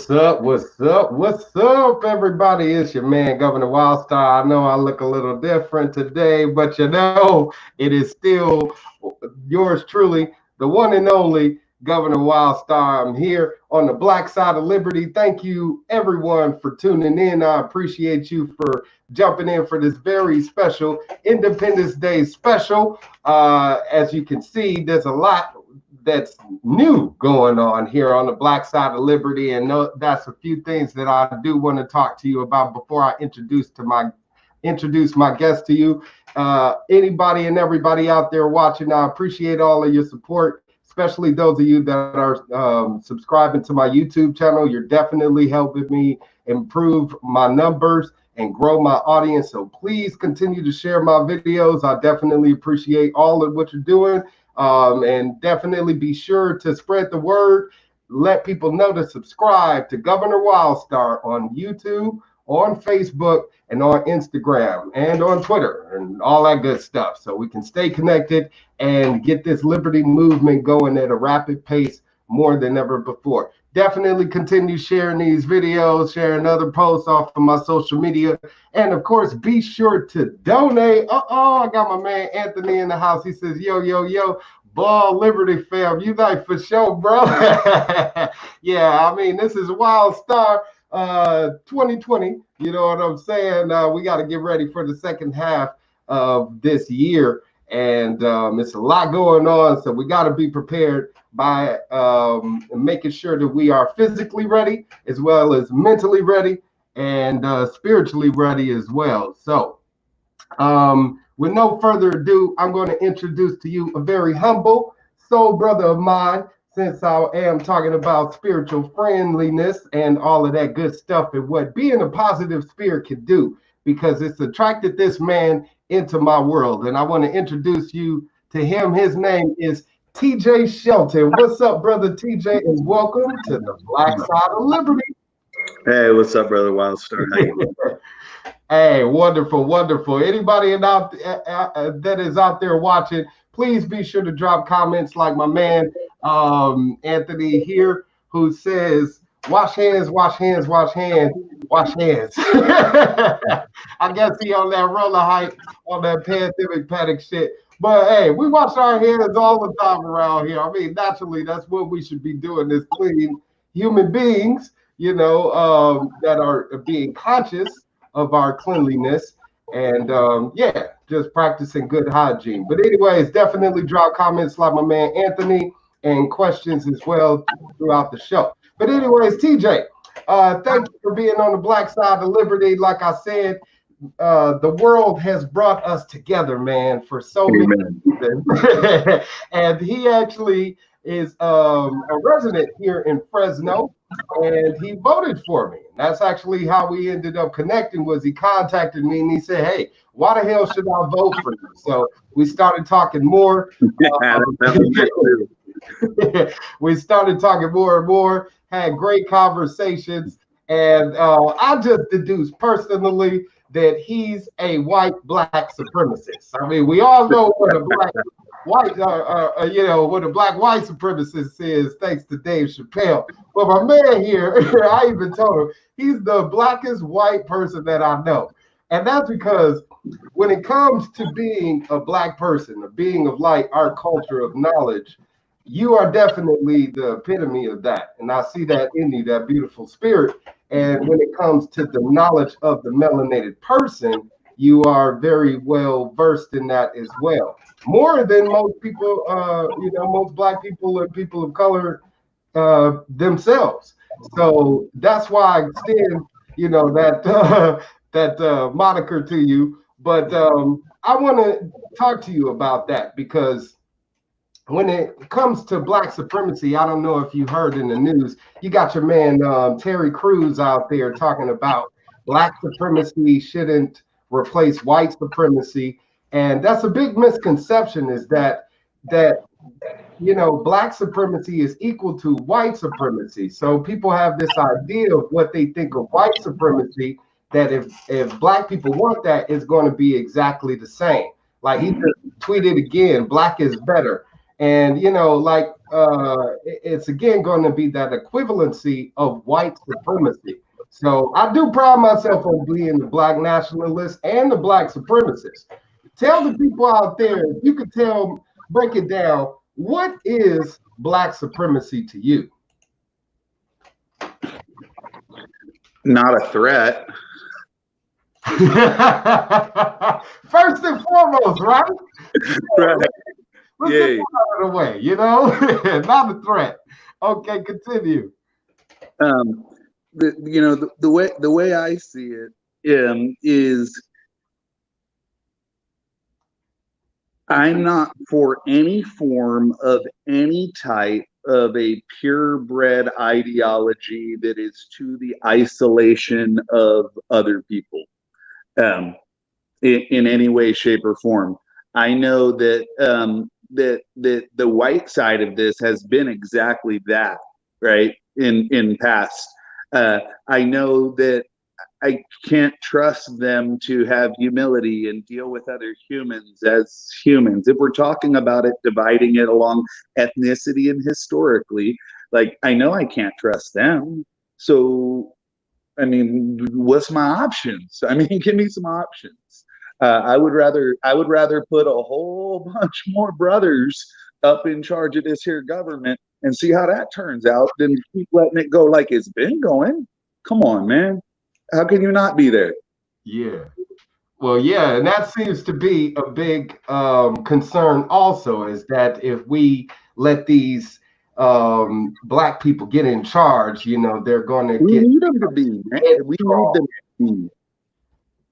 What's up? What's up? What's up, everybody? It's your man, Governor Wildstar. I know I look a little different today, but it is still yours truly, the one and only Governor Wildstar. I'm here on the Black Side of Liberty. Thank you, everyone, for tuning in. I appreciate you for jumping in for this very special Independence Day special. As you can see, there's a lot that's new going on here on the Black Side of Liberty, and that's a few things that I do want to talk to you about before I introduce my guest to you. Anybody and everybody out there watching, I appreciate all of your support, especially those of you that are subscribing to my YouTube channel. You're definitely helping me improve my numbers and grow my audience. So please continue to share my videos. I definitely appreciate all of what you're doing. And definitely be sure to spread the word. Let people know to subscribe to Governor Wildstar on YouTube, on Facebook, and on Instagram, and on Twitter, and all that good stuff, so we can stay connected and get this liberty movement going at a rapid pace more than ever before. Definitely continue sharing these videos, sharing other posts off of my social media. And of course, be sure to donate. I got my man Anthony in the house. He says, yo, Ball Liberty fam. You like for sure, bro. Yeah, I mean, this is Wildstar 2020. You know what I'm saying? We got to get ready for the second half of this year. And it's a lot going on, so we got to be prepared by making sure that we are physically ready as well as mentally ready and spiritually ready as well. So with no further ado, I'm going to introduce to you a very humble soul brother of mine, since I am talking about spiritual friendliness and all of that good stuff and what being a positive spirit can do, because it's attracted this man into my world. And I want to introduce you to him. His name is TJ Shelton. What's up, brother TJ, and welcome to the Black Side of Liberty. Hey, what's up, brother Wildstar? How you doing? Hey, wonderful. Anybody that is out there watching, please be sure to drop comments like my man Anthony here, who says, wash hands. I guess he on that roller hype, on that pandemic panic shit. But hey, we wash our hands all the time around here. I mean, naturally, that's what we should be doing as clean human beings, that are being conscious of our cleanliness and just practicing good hygiene. But anyways, definitely drop comments like my man Anthony and questions as well throughout the show. But anyways, TJ, thank you for being on the Black Side of Liberty. Like I said, the world has brought us together, man, for so many reasons. And he actually is a resident here in Fresno, and he voted for me. That's actually how we ended up connecting. Was he contacted me and he said, hey, why the hell should I vote for you? So we started talking more. We started talking more and more, had great conversations, and I just deduced personally that he's a black supremacist. I mean, we all know what a black white supremacist is, thanks to Dave Chappelle. But my man here, I even told him he's the blackest white person that I know. And that's because when it comes to being a black person, a being of light, art, culture, of knowledge, you are definitely the epitome of that. And I see that in you, that beautiful spirit. And when it comes to the knowledge of the melanated person, you are very well versed in that as well. More than most people, most black people and people of color themselves. So that's why I extend, that moniker to you. But I want to talk to you about that, because when it comes to black supremacy, I don't know if you heard in the news, you got your man Terry Crews out there talking about black supremacy shouldn't replace white supremacy. And that's a big misconception, is that black supremacy is equal to white supremacy. So people have this idea of what they think of white supremacy, that if black people want that, it's going to be exactly the same. Like he just tweeted again, black is better. And like it's again going to be that equivalency of white supremacy. So I do pride myself on being the black nationalist and the black supremacist. Tell the people out there, if you could break it down, what is black supremacy to you? Not a threat. First and foremost, right? Right. Let's get that out of the way, not a threat. Okay, continue. The way I see it is I'm not for any form of any type of a purebred ideology that is to the isolation of other people, in any way, shape, or form. I know that that the white side of this has been exactly that, right? In past, I know that I can't trust them to have humility and deal with other humans as humans. If we're talking about it, dividing it along ethnicity and historically, like, I know I can't trust them. So, I mean, what's my options? I mean, give me some options. I would rather put a whole bunch more brothers up in charge of this here government and see how that turns out than keep letting it go like it's been going. Come on, man. How can you not be there? Yeah. Well, yeah, and that seems to be a big concern also, is that if we let these black people get in charge, they're going to We get need them to be, man. We need them to be.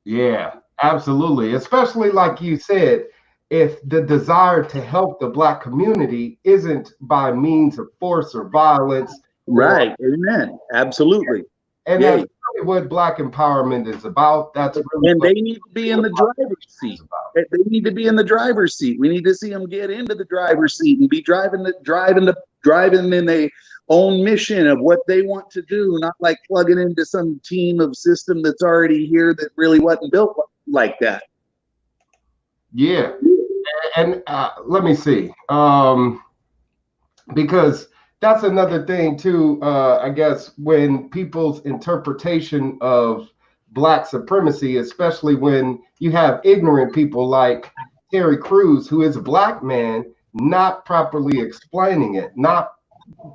Yeah, absolutely. Especially like you said, if the desire to help the black community isn't by means of force or violence, Right. Amen. Absolutely. and Yay. that's really what black empowerment is about. That's really And they need to be in the driver's seat. They need to be in the driver's seat. We need to see them get into the driver's seat and be driving in their own mission of what they want to do, not like plugging into some team of system that's already here that really wasn't built like that. Yeah, and let me see, because that's another thing too. I guess when people's interpretation of black supremacy, especially when you have ignorant people like Terry Crews, who is a black man, not properly explaining it, not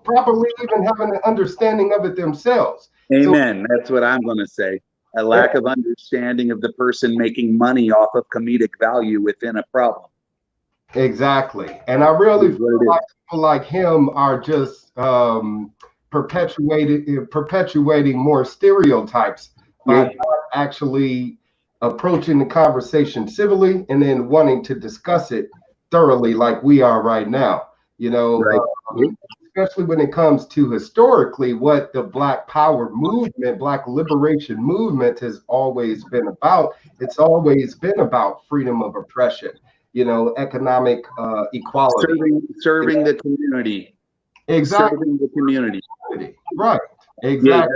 properly even having an understanding of it themselves. Amen. That's what I'm going to say. A lack of understanding of the person making money off of comedic value within a problem. Exactly. And I really feel like people like him are just perpetuating more stereotypes by not actually approaching the conversation civilly and then wanting to discuss it thoroughly like we are right now. Especially when it comes to historically what the Black Power movement, Black liberation movement has always been about. It's always been about freedom of oppression, economic equality. Serving the community. Exactly. Serving the community. Right. Exactly. Yeah,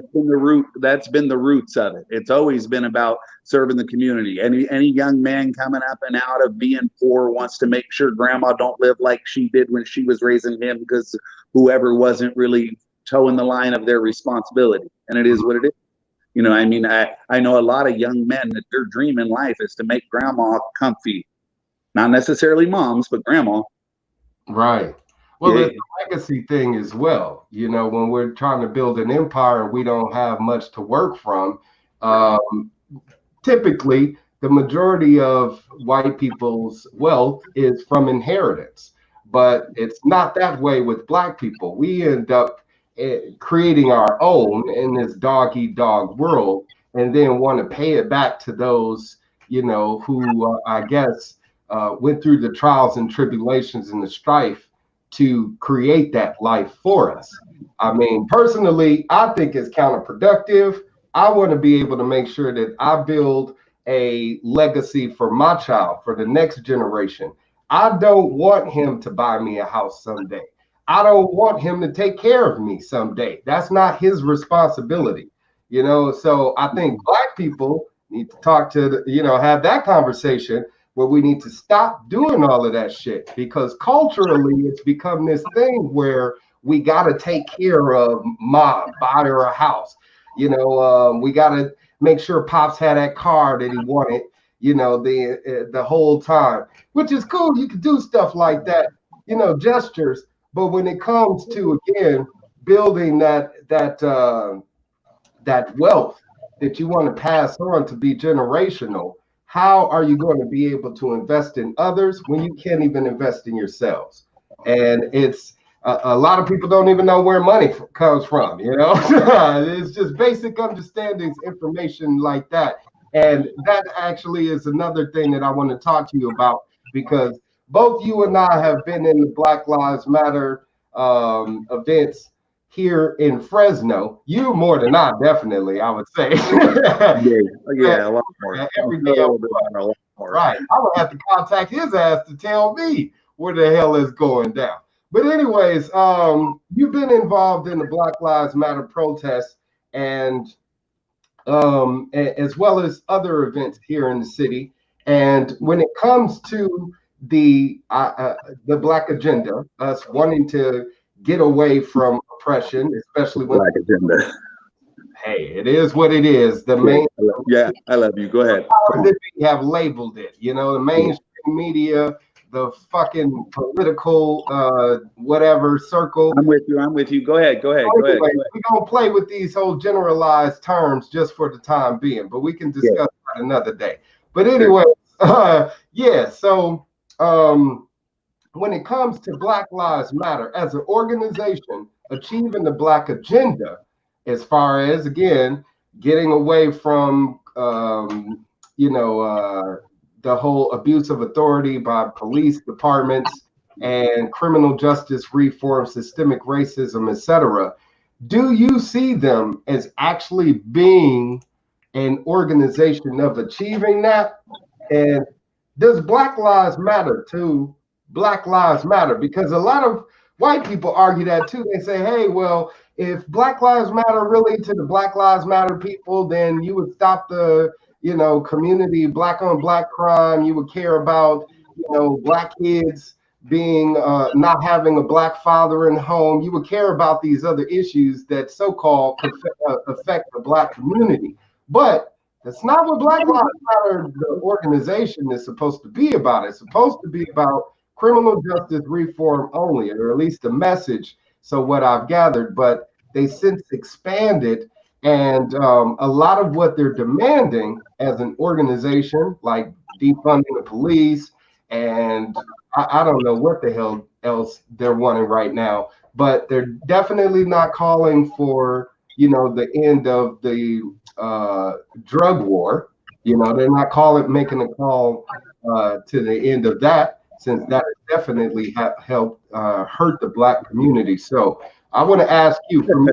that's been the roots of it. It's always been about serving the community. Any young man coming up and out of being poor wants to make sure grandma don't live like she did when she was raising him, because whoever wasn't really towing the line of their responsibility. And it is what it is. I know a lot of young men that their dream in life is to make grandma comfy. Not necessarily moms, but grandma. Right. Well, it's a legacy thing as well. When we're trying to build an empire and we don't have much to work from, typically the majority of white people's wealth is from inheritance. But it's not that way with black people. We end up creating our own in this dog eat dog world, and then want to pay it back to those, who I guess went through the trials and tribulations and the strife to create that life for us. I mean, personally, I think it's counterproductive. I want to be able to make sure that I build a legacy for my child, for the next generation. I don't want him to buy me a house someday. I don't want him to take care of me someday. That's not his responsibility. So I think black people need to talk to, have that conversation. where we need to stop doing all of that shit, because culturally it's become this thing where we got to take care of mom, buy her a house. We got to make sure pops had that car that he wanted, the whole time, which is cool. You can do stuff like that, gestures. But when it comes to, again, building that wealth that you want to pass on to be generational, how are you going to be able to invest in others when you can't even invest in yourselves? And it's a lot of people don't even know where money comes from. It's just basic understandings, information like that. And that actually is another thing that I want to talk to you about, because both you and I have been in the Black Lives Matter events here in Fresno. You more than I, definitely, I would say. Yeah, a lot more. Every day, a lot more. Right. I would have to contact his ass to tell me where the hell is going down. But anyways, you've been involved in the Black Lives Matter protests, and as well as other events here in the city. And when it comes to the Black agenda, us wanting to get away from oppression, especially when Black agenda. Hey, it is what it is. The main, I love you. Go ahead. We have labeled it. The mainstream media, the fucking political whatever circle. I'm with you. Go ahead. We're gonna play with these whole generalized terms just for the time being, but we can discuss that another day. But anyway, yeah. So when it comes to Black Lives Matter as an organization achieving the Black agenda, as far as, again, getting away from the whole abuse of authority by police departments and criminal justice reform, systemic racism, etc. Do you see them as actually being an organization of achieving that? And does Black Lives Matter to Black Lives Matter? Because a lot of white people argue that too. They say, hey, well, if Black Lives Matter really to the Black Lives Matter people, then you would stop the community black on black crime. You would care about black kids being not having a black father in home. You would care about these other issues that so-called affect the black community. But that's not what Black Lives Matter, the organization, is supposed to be about. It's supposed to be about criminal justice reform only, or at least the message. So what I've gathered, but they since expanded, and a lot of what they're demanding as an organization, like defunding the police, and I don't know what the hell else they're wanting right now, but they're definitely not calling for the end of the drug war. They're not making a call to the end of that, since that has definitely helped hurt the black community. So I want to ask you, from a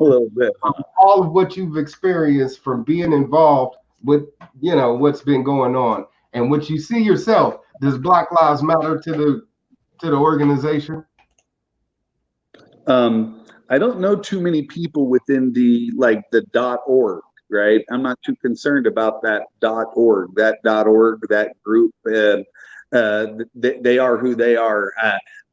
little bit, all of what you've experienced from being involved with, what's been going on, and what you see yourself, does Black Lives Matter to the organization? I don't know too many people within the .org, right? I'm not too concerned about that .org, that group. They are who they are.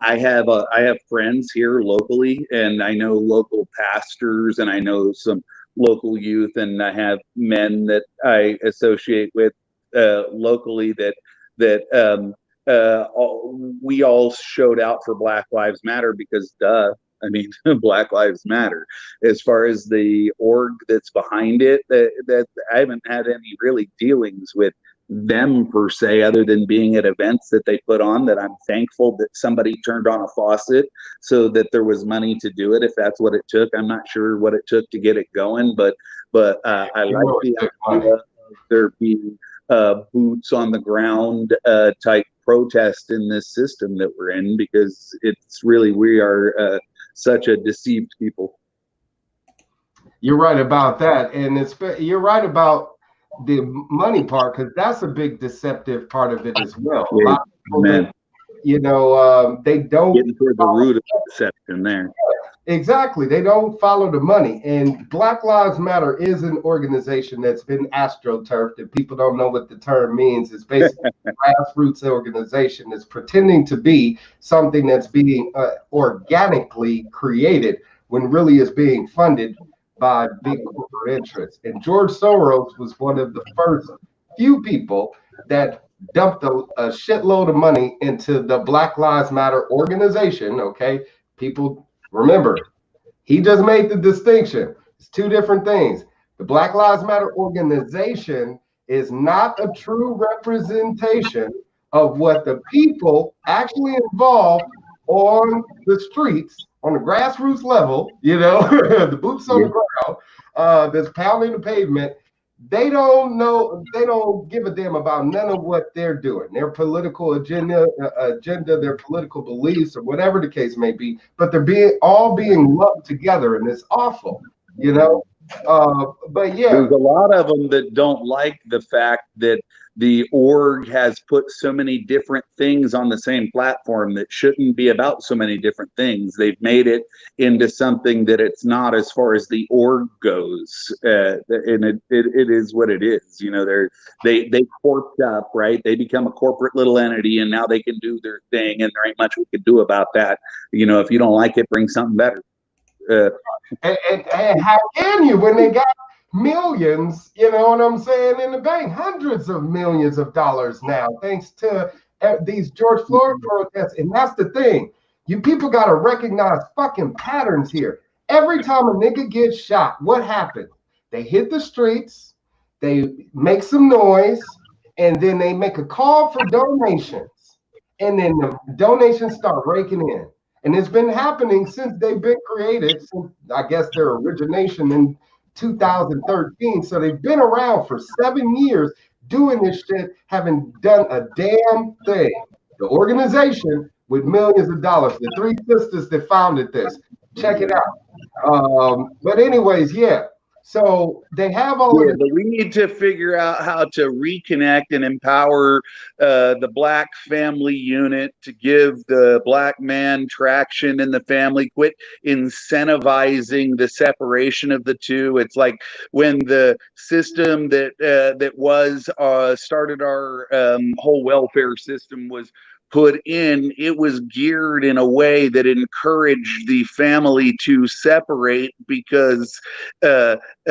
I have friends here locally, and I know local pastors, and I know some local youth, and I have men that I associate with locally we all showed out for Black Lives Matter because Black Lives Matter. As far as the org that's behind it, that I haven't had any really dealings with them per se, other than being at events that they put on, that I'm thankful that somebody turned on a faucet so that there was money to do it, if that's what it took. I'm not sure what it took to get it going, but I like the idea of there being boots on the ground type protest in this system that we're in, because we are such a deceived people. You're right about that, and you're right about the money part, because that's a big deceptive part of it as well. A lot of people, they don't get into the root of the deception there. Exactly. They don't follow the money. And Black Lives Matter is an organization that's been astroturfed. If people don't know what the term means, it's basically a grassroots organization. It's pretending to be something that's being organically created when really is being funded by big corporate interests. And George Soros was one of the first few people that dumped a shitload of money into the Black Lives Matter organization. Okay. People remember, he just made the distinction. It's two different things. The Black Lives Matter organization is not a true representation of what the people actually involved on the streets, on the grassroots level, the boots on the ground, that's pounding the pavement. They don't know, they don't give a damn about none of what they're doing, their political agenda, their political beliefs, or whatever the case may be, but they're all being lumped together, and it's awful, you know. But yeah, there's a lot of them that don't like the fact that the org has put so many different things on the same platform that shouldn't be about so many different things. They've made it into something that it's not as far as the org goes, and it is what it is. You know, they corked up, right? They become a corporate little entity, and now they can do their thing, and there ain't much we can do about that. You know, if you don't like it, bring something better. And how can you when they got millions, you know what I'm saying, in the bank, hundreds of millions of dollars now, thanks to these George Floyd protests. And that's the thing. You people got to recognize fucking patterns here. Every time a nigga gets shot, what happens? They hit the streets, they make some noise, and then they make a call for donations. And then the donations start raking in. And it's been happening since they've been created, since I guess their origination in 2013. So they've been around for 7 years doing this shit, having done a damn thing. The organization with millions of dollars, the three sisters that founded this. Check it out. But anyways, yeah. So they have all of but we need to figure out how to reconnect and empower the Black family unit, to give the Black man traction in the family. Quit incentivizing the separation of the two. It's like when the system that was started our whole welfare system was put in, it was geared in a way that encouraged the family to separate, because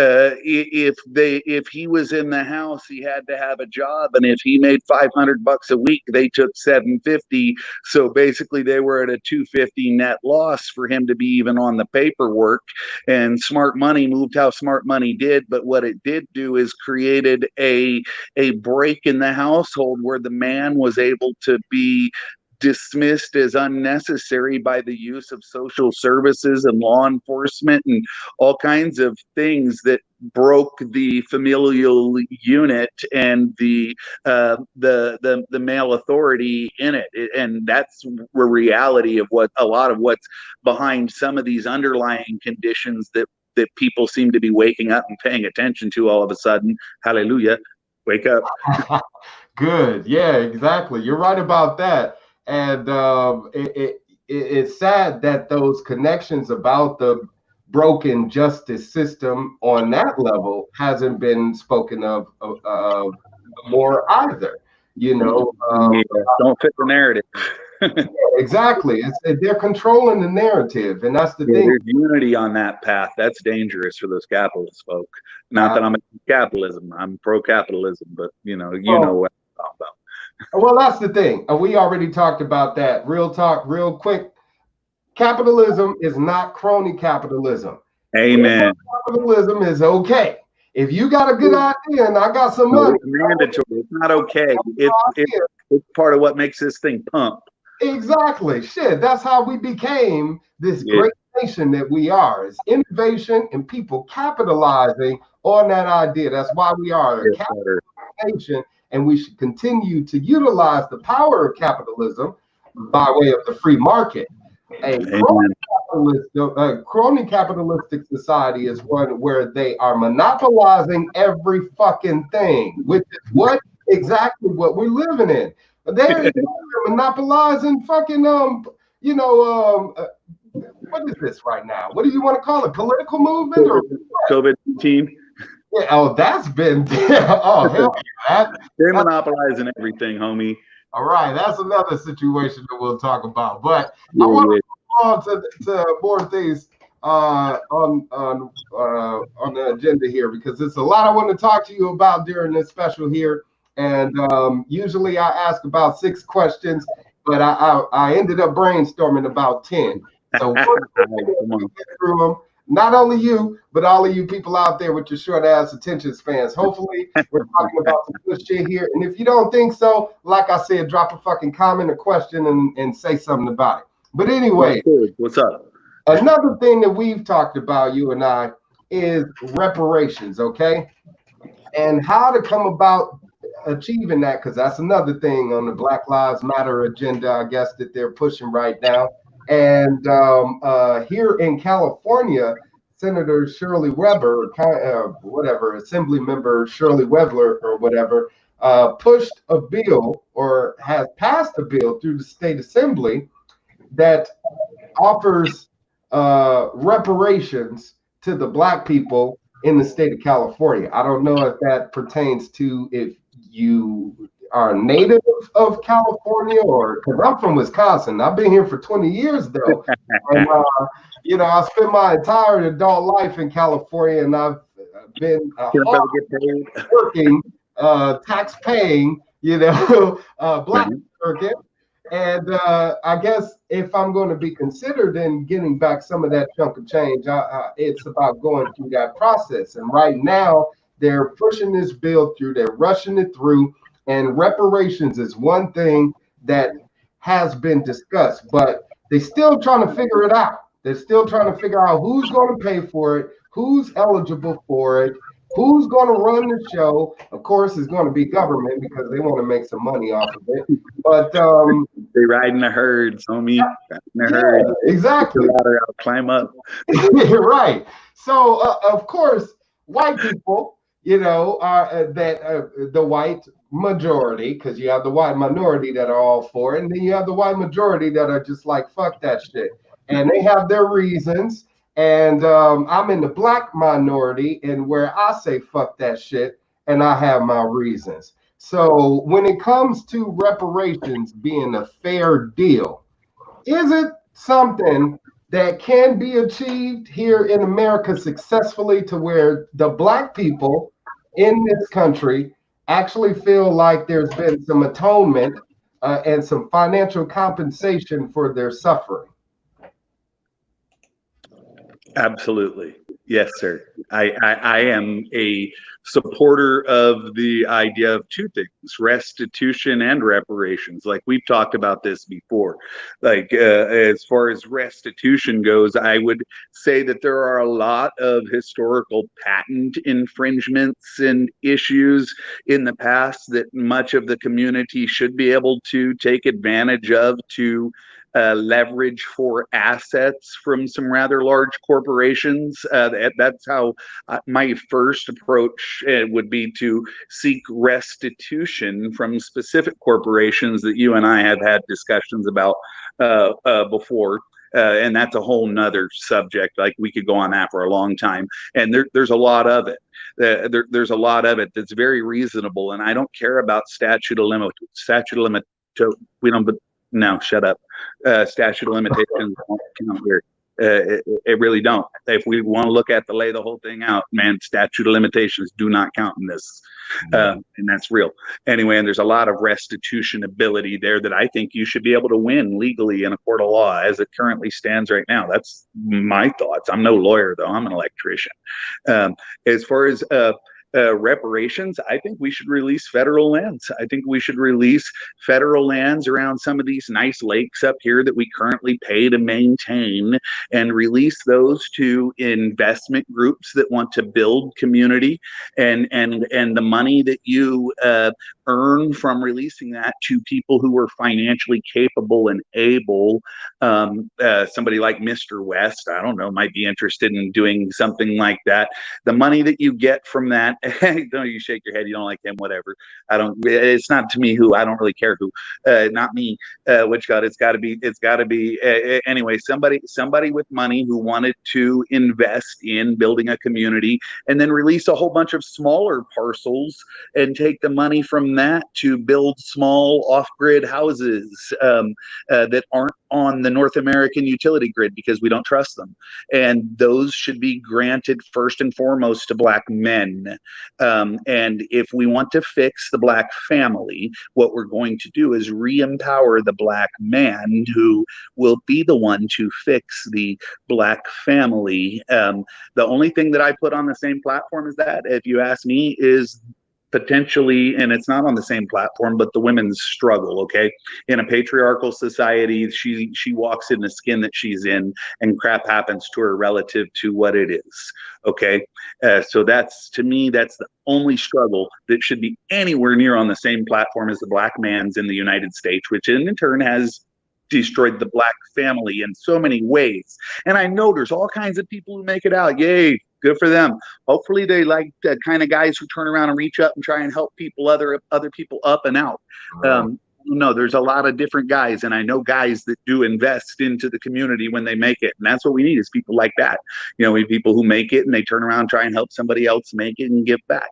if he was in the house, he had to have a job, and if he made $500 a week, they took $750. So basically, they were at a $250 net loss for him to be even on the paperwork. And smart money moved how smart money did, but what it did do is created a break in the household where the man was able to be dismissed as unnecessary by the use of social services and law enforcement and all kinds of things that broke the familial unit and the male authority in it. And that's the reality of what a lot of what's behind some of these underlying conditions that people seem to be waking up and paying attention to all of a sudden. Hallelujah. Wake up. Good. Yeah, exactly. You're right about that. And it's sad that those connections about the broken justice system on that level hasn't been spoken of more either. You know, don't fit the narrative. Yeah, exactly. They're controlling the narrative, and that's the thing. There's unity on that path. That's dangerous for those capitalist folk. Not that I'm against capitalism. I'm pro-capitalism, but you know what I'm talking about. Well, that's the thing. We already talked about that. Real talk, real quick. Capitalism is not crony capitalism. Amen. Capitalism is okay. If you got a good idea and I got some money, it's mandatory. It's not okay. It's part of what makes this thing pump. Exactly. Shit. That's how we became this great nation that we are. It's innovation and people capitalizing on that idea. That's why we are a capitalist nation, and we should continue to utilize the power of capitalism by way of the free market. A crony capitalistic society is one where they are monopolizing every fucking thing, which is what exactly what we're living in. They're monopolizing fucking you know, what is this right now? What do you want to call it? Political movement or COVID-19? Yeah, oh, that's been oh hell yeah. They're monopolizing everything, homie. All right, that's another situation that we'll talk about. But I Yeah, want yeah. to move on to more things on the agenda here because there's a lot I want to talk to you about during this special here. And usually I ask about 6 questions, but I ended up brainstorming about 10. So we're gonna get through them. Not only you, but all of you people out there with your short ass attention spans. Hopefully, we're talking about some good shit here. And if you don't think so, like I said, drop a fucking comment or question and say something about it. But anyway, what's up? Another thing that we've talked about, you and I, is reparations, okay? And how to come about achieving that, because that's another thing on the Black Lives Matter agenda, I guess, that they're pushing right now. And here in California, Senator Shirley Weber, whatever, Assembly Member Shirley Weber or whatever, pushed a bill or has passed a bill through the state assembly that offers reparations to the Black people in the state of California. I don't know if that pertains to if you are native of California or because I'm from Wisconsin. I've been here for 20 years though. And you know, I spent my entire adult life in California and I've been working, tax paying, you know, Black American. And I guess if I'm going to be considered in getting back some of that chunk of change, it's about going through that process. And right now, they're pushing this bill through, they're rushing it through, and reparations is one thing that has been discussed, but they're still trying to figure it out. They're still trying to figure out who's going to pay for it, who's eligible for it, who's going to run the show. Of course, it's going to be government because they want to make some money off of it. But they riding the herds, homie. Riding the herd. Exactly. Out, climb up. Right. So of course, white people, you know, are the white majority, because you have the white minority that are all for it, and then you have the white majority that are just like fuck that shit, and they have their reasons. And I'm in the Black minority, and where I say fuck that shit, and I have my reasons. So when it comes to reparations being a fair deal, is it something that can be achieved here in America successfully to where the Black people in this country actually feel like there's been some atonement and some financial compensation for their suffering? Absolutely. Yes, sir. I am a supporter of the idea of 2 things, restitution and reparations. Like we've talked about this before. Like as far as restitution goes, I would say that there are a lot of historical patent infringements and issues in the past that much of the community should be able to take advantage of to leverage for assets from some rather large corporations. That's how my first approach would be to seek restitution from specific corporations that you and I have had discussions about before. And that's a whole nother subject. Like we could go on that for a long time. And there's a lot of it. There's a lot of it that's very reasonable. And I don't care about statute of limit. We don't. No, shut up. Statute of limitations don't count here. It really don't. If we want to look at lay the whole thing out, man, statute of limitations do not count in this. And that's real. Anyway, and there's a lot of restitution ability there that I think you should be able to win legally in a court of law as it currently stands right now. That's my thoughts. I'm no lawyer, though. I'm an electrician. As far as reparations, I think we should release federal lands. I think we should release federal lands around some of these nice lakes up here that we currently pay to maintain, and release those to investment groups that want to build community, and the money that you earn from releasing that to people who are financially capable and able. Somebody like Mr. West, I don't know, might be interested in doing something like that. The money that you get from that No, you shake your head. You don't like him, whatever. I don't. It's not to me who. I don't really care who. Not me. Which God? It's got to be. It's got to be. Anyway, somebody with money who wanted to invest in building a community and then release a whole bunch of smaller parcels and take the money from that to build small off-grid houses that aren't on the North American utility grid because we don't trust them. And those should be granted first and foremost to Black men. And if we want to fix the Black family, what we're going to do is re-empower the Black man who will be the one to fix the Black family. The only thing that I put on the same platform as that, if you ask me, is potentially, and it's not on the same platform, but the women's struggle. Okay, in a patriarchal society, she walks in the skin that she's in, and crap happens to her relative to what it is. Okay, so that's, to me, that's the only struggle that should be anywhere near on the same platform as the Black man's in the United States, which in turn has destroyed the Black family in so many ways. And I know there's all kinds of people who make it out. Yay, good for them. Hopefully they like the kind of guys who turn around and reach up and try and help people, other people up and out. No, there's a lot of different guys, and I know guys that do invest into the community when they make it, and that's what we need, is people like that. You know, we have people who make it and they turn around and try and help somebody else make it and give back.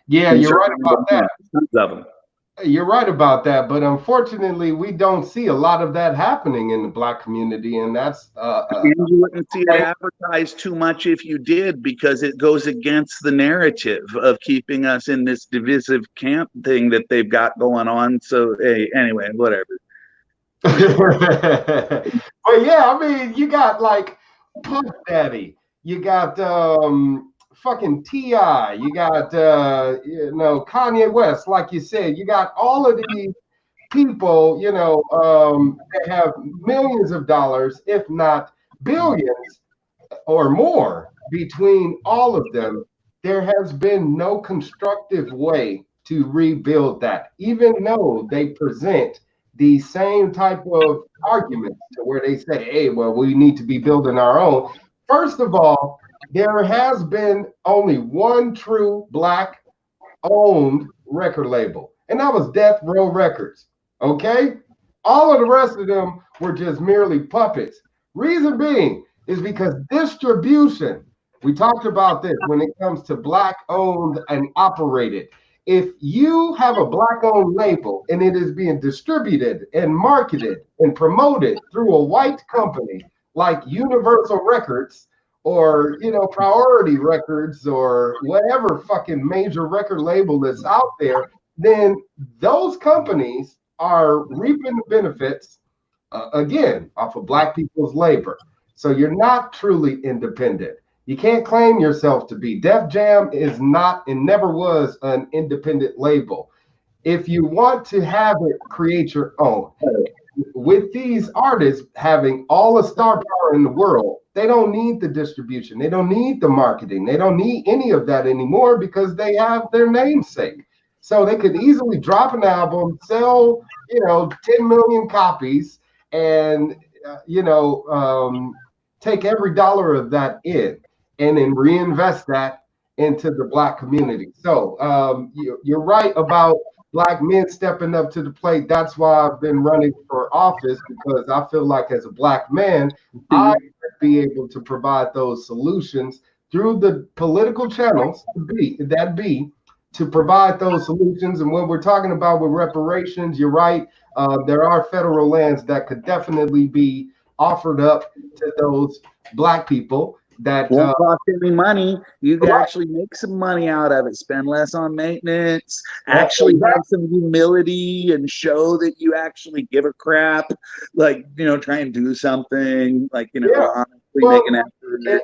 Yeah, you're right about that. Tons of them. You're right about that, but unfortunately, we don't see a lot of that happening in the Black community, and that's you wouldn't see it advertised too much if you did, because it goes against the narrative of keeping us in this divisive camp thing that they've got going on. So, hey, anyway, whatever. But yeah, I mean, you got like Puff Daddy, you got fucking T.I., you got Kanye West, like you said, you got all of these people, that have millions of dollars, if not billions or more between all of them. There has been no constructive way to rebuild that, even though they present the same type of arguments to where they say, hey, well, we need to be building our own. First of all, there has been only one true Black owned record label, and that was Death Row Records. Okay? All of the rest of them were just merely puppets. Reason being is because distribution, we talked about this when it comes to Black owned and operated. If you have a Black owned label and it is being distributed and marketed and promoted through a white company like Universal Records, or Priority Records, or whatever fucking major record label that's out there, then those companies are reaping the benefits again off of Black people's labor. So you're not truly independent. You can't claim yourself to be. Def Jam is not and never was an independent label. If you want to have it, create your own. With these artists having all the star power in the world, they don't need the distribution. They don't need the marketing. They don't need any of that anymore because they have their namesake. So they could easily drop an album, sell, 10 million copies, and, take every dollar of that in and then reinvest that into the Black community. So you're right about Black men stepping up to the plate. That's why I've been running for office, because I feel like as a Black man, I should be able to provide those solutions through the political channels to provide those solutions. And when we're talking about with reparations, you're right. There are federal lands that could definitely be offered up to those Black people that won't cost any money. You can actually make some money out of it. Spend less on maintenance. Actually have some humility and show that you actually give a crap. Like, try and do something. Like, honestly make an effort.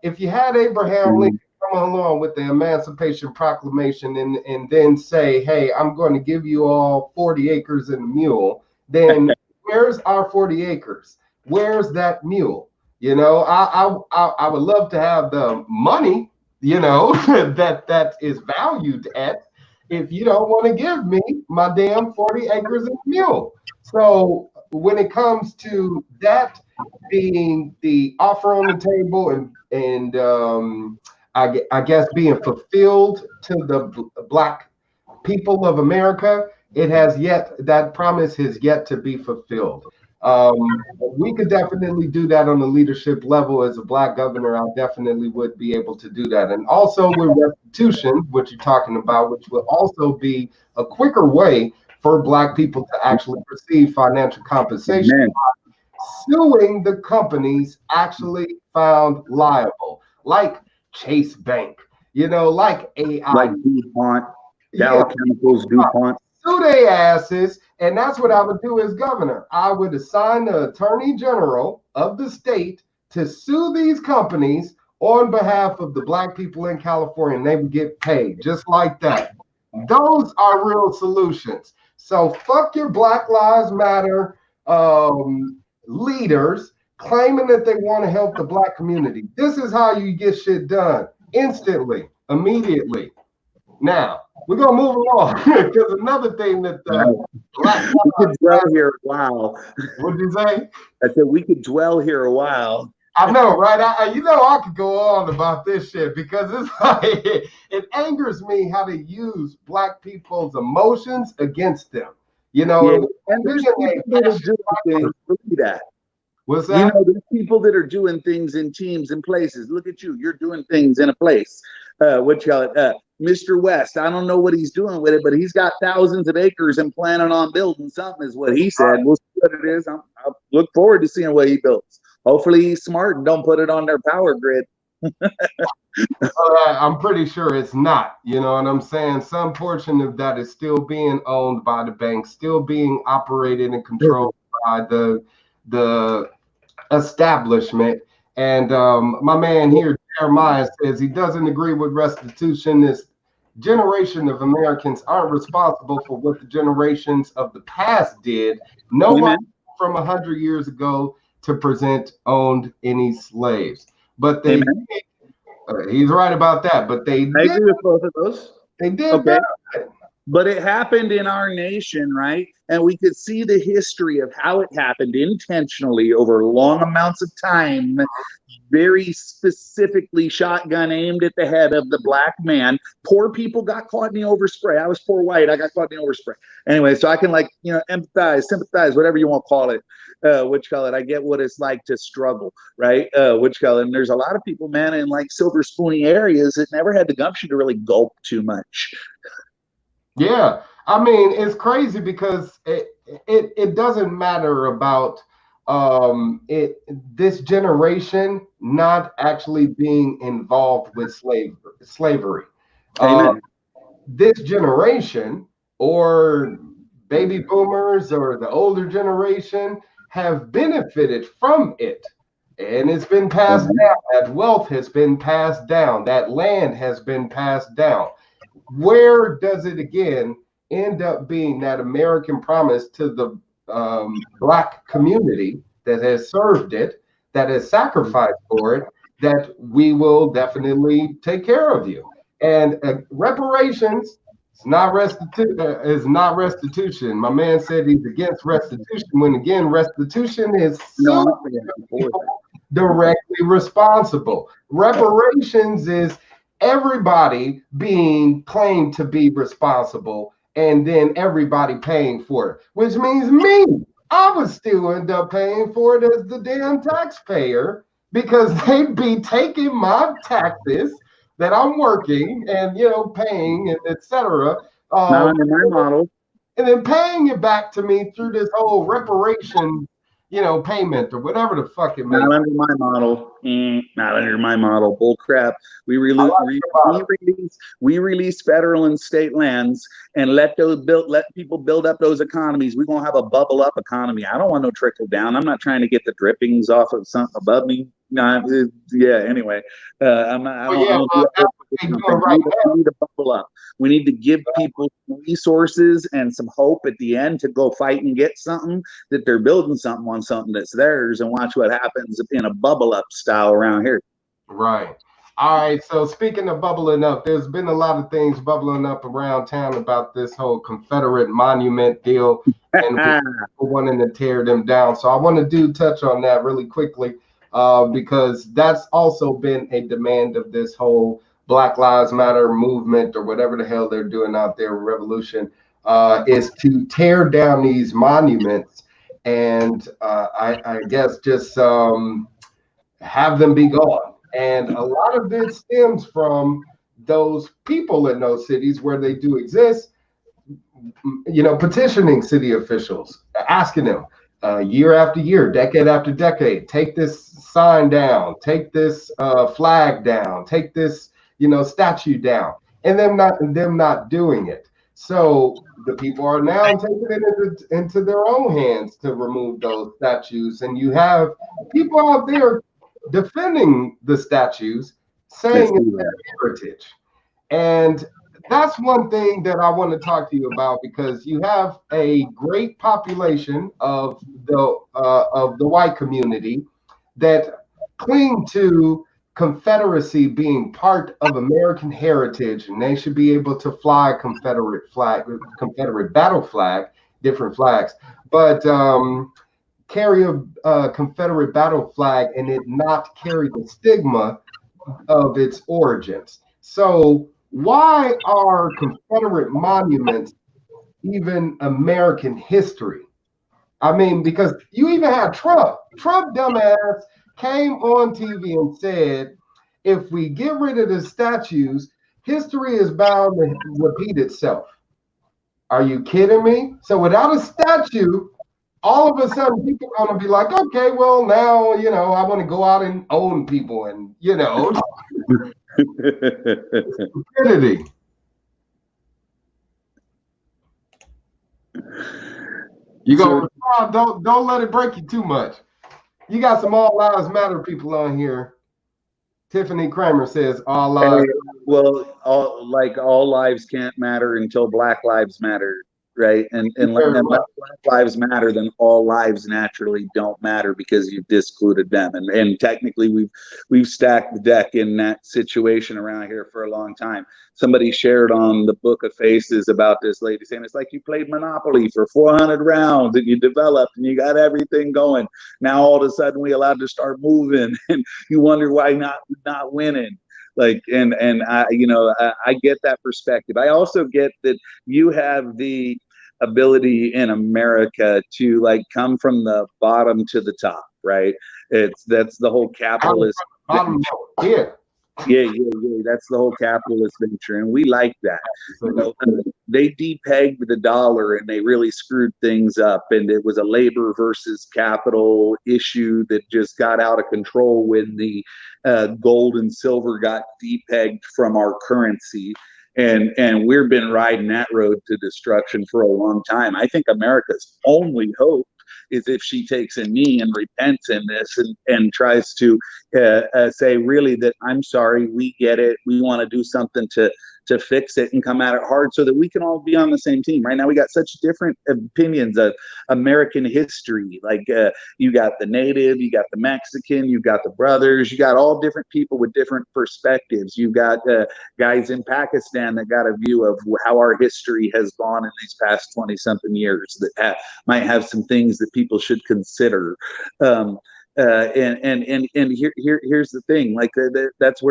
If you had Abraham Lincoln come along with the Emancipation Proclamation and then say, hey, I'm going to give you all 40 acres and a mule, then where's our 40 acres? Where's that mule? I would love to have the money, that is valued at, if you don't want to give me my damn 40 acres and a mule. So when it comes to that being the offer on the table and I guess being fulfilled to the black people of America, that promise has yet to be fulfilled. We could definitely do that on the leadership level. As a black governor, I definitely would be able to do that. And also with restitution, what you're talking about, which will also be a quicker way for black people to actually receive financial compensation, Amen. suing the companies actually found liable, like Chase Bank, like AI. Like DuPont, Yeah, Dow Chemicals, DuPont. sue their asses. And that's what I would do as governor. I would assign the attorney general of the state to sue these companies on behalf of the black people in California, and they would get paid just like that. Those are real solutions. So fuck your Black Lives Matter leaders claiming that they want to help the black community. This is how you get shit done instantly, immediately. Now, we're going to move along because another thing that Black we could dwell here a while. What'd you say? I said we could dwell here a while. I know, right? I could go on about this shit because it's like it angers me how they use black people's emotions against them. And there's people that are doing things. Look at that. What's that? There's people that are doing things in teams and places. Look at you. You're doing things in a place. Mr. West, I don't know what he's doing with it, but he's got thousands of acres and planning on building something, is what he said. We'll see what it is. I'll look forward to seeing what he builds. Hopefully he's smart and don't put it on their power grid. I'm pretty sure it's not. You know what I'm saying? Some portion of that is still being owned by the bank, still being operated and controlled by the establishment. And my man here, Jeremiah, says he doesn't agree with restitution. This generation of Americans aren't responsible for what the generations of the past did. Nobody from 100 years ago to present owned any slaves. But they he's right about that. But I agree with both of those. They did that. But it happened in our nation, right? And we could see the history of how it happened intentionally over long amounts of time, very specifically shotgun aimed at the head of the black man. Poor people got caught in the overspray. I was poor white. I got caught in the overspray. Anyway, so I can empathize, sympathize, whatever you want to call it. I get what it's like to struggle, right? And there's a lot of people, man, in like silver spoony areas that never had the gumption to really gulp too much. Yeah, I mean, it's crazy because it doesn't matter about this generation not actually being involved with slavery. This generation or baby boomers or the older generation have benefited from it. And it's been passed down. That wealth has been passed down. That land has been passed down. Where does it again end up being that American promise to the black community that has served it, that has sacrificed for it, that we will definitely take care of you? And reparations is not restitution. My man said he's against restitution when again restitution is directly responsible. Reparations is everybody being claimed to be responsible and then everybody paying for it, which means me. I would still end up paying for it as the damn taxpayer because they'd be taking my taxes that I'm working and paying and etc. Not under my model. And then paying it back to me through this whole reparation payment or whatever the fuck it may be. Not under my model. Not under my model. Bull crap. We release federal and state lands and let people build up those economies. We're gonna have a bubble up economy. I don't want no trickle down. I'm not trying to get the drippings off of something above me. Anyway. We need to bubble up. We need to give people resources and some hope at the end to go fight and get something, that they're building something on something that's theirs, and watch what happens in a bubble up style around here. Right. All right. So speaking of bubbling up, there's been a lot of things bubbling up around town about this whole Confederate monument deal and wanting to tear them down. So I want to touch on that really quickly. because that's also been a demand of this whole Black Lives Matter movement, or whatever the hell they're doing out there, revolution, is to tear down these monuments and I guess just have them be gone. And a lot of it stems from those people in those cities where they do exist, petitioning city officials, asking them year after year, decade after decade, take this sign down, take this flag down, take this, statue down, and them not doing it. So the people are now taking it into their own hands to remove those statues, and you have people out there defending the statues, saying it's their heritage. And that's one thing that I want to talk to you about, because you have a great population of the white community that cling to Confederacy being part of American heritage, and they should be able to fly a Confederate battle flag, different flags, but carry a Confederate battle flag and it not carry the stigma of its origins. So why are Confederate monuments even American history? I mean, because you even had Trump. Trump, dumbass, came on TV and said, if we get rid of the statues, history is bound to repeat itself. Are you kidding me? So without a statue, all of a sudden people are going to be like, okay, well, now, I want to go out and own people and, stupidity. You go, don't let it break you too much. You got some All Lives Matter people on here. Tiffany Kramer says all lives. Well, all lives can't matter until Black Lives Matter, right? And unless Black Lives Matter, then all lives naturally don't matter because you've discluded them. And technically, we've stacked the deck in that situation around here for a long time. Somebody shared on the Book of Faces about this lady saying it's like you played Monopoly for 400 rounds and you developed and you got everything going. Now all of a sudden we allowed to start moving, and you wonder why not winning. Like, and I get that perspective. I also get that you have the ability in America to like come from the bottom to the top, right? That's the whole capitalist. Yeah. That's the whole capitalist venture, and we like that. They depegged the dollar, and they really screwed things up. And it was a labor versus capital issue that just got out of control when the gold and silver got depegged from our currency. And we've been riding that road to destruction for a long time. I think America's only hope is if she takes a knee and repents in this and tries to say really that I'm sorry, we get it, we want to do something to fix it and come at it hard so that we can all be on the same team. Right now we got such different opinions of American history. Like you got the native, you got the Mexican, you got the brothers, you got all different people with different perspectives. You got guys in Pakistan that got a view of how our history has gone in these past 20 something years that might have some things that people should consider. Here's the thing, like that's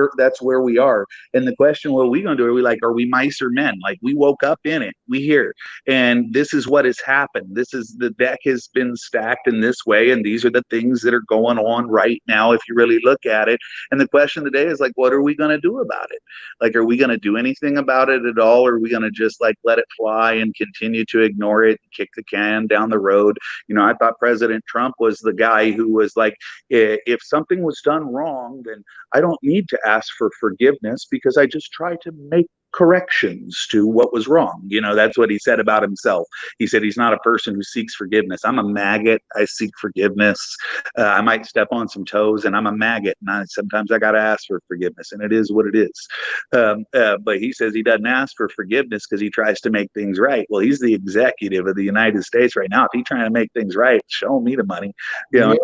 where we are. And the question, what are we going to do? Are we mice or men? Like, we woke up in it, we here, and this is what has happened. This is, the deck has been stacked in this way, and these are the things that are going on right now if you really look at it. And the question today is like, what are we going to do about it? Like, are we going to do anything about it at all, or are we going to just like let it fly and continue to ignore it and kick the can down the road? I thought President Trump was the guy who was like, if something was done wrong, then I don't need to ask for forgiveness because I just try to make corrections to what was wrong. That's what he said about himself. He said he's not a person who seeks forgiveness. I'm a maggot. I seek forgiveness. I might step on some toes, and I'm a maggot, and sometimes I got to ask for forgiveness, and it is what it is. But he says he doesn't ask for forgiveness because he tries to make things right. Well, he's the executive of the United States right now. If he's trying to make things right, show me the money. The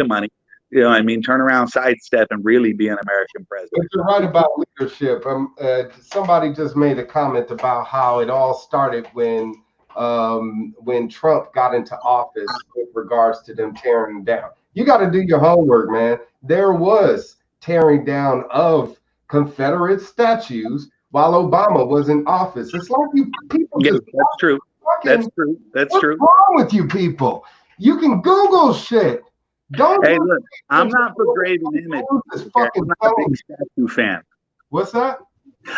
money. Turn around, sidestep, and really be an American president. But you're right about leadership. Somebody just made a comment about how it all started when Trump got into office with regards to them tearing them down. You got to do your homework, man. There was tearing down of Confederate statues while Obama was in office. It's like you people Yeah, just that's true. That's fucking. true. That's What's true. wrong with you people? You can Google shit. Don't Hey, do look, I'm not for graven images. this Okay? I'm fucking not a telling big you. statue fan. What's that?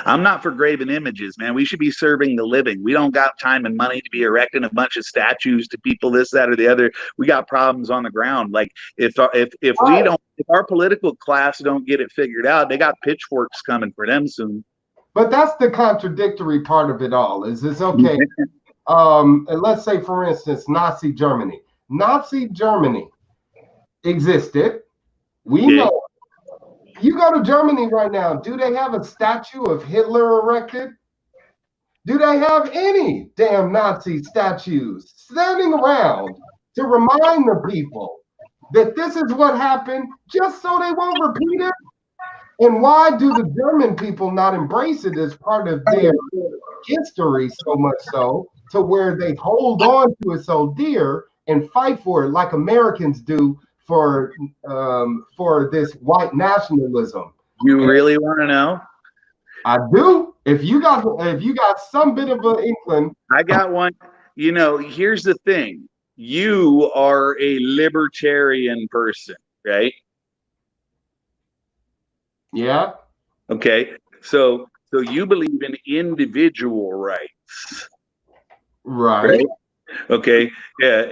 I'm not for graven images, man. We should be serving the living. We don't got time and money to be erecting a bunch of statues to people, this, that, or the other. We got problems on the ground. Like if we Right. don't, if our political class don't get it figured out, they got pitchforks coming for them soon. But that's the contradictory part of it all. Is it's okay. And let's say, for instance, Nazi Germany. Nazi Germany existed. We Okay. know. You go to Germany right now. Do they have a statue of Hitler erected? Do they have any damn Nazi statues standing around to remind the people that this is what happened just so they won't repeat it? And why do the German people not embrace it as part of their history so much so to where they hold on to it so dear and fight for it like Americans do for this white nationalism? You really want to know? I do. If you got some bit of an inkling, I got one. You know, here's the thing. You are a libertarian person, right? yeah, Okay. So you believe in individual rights, right, right? Okay. Yeah.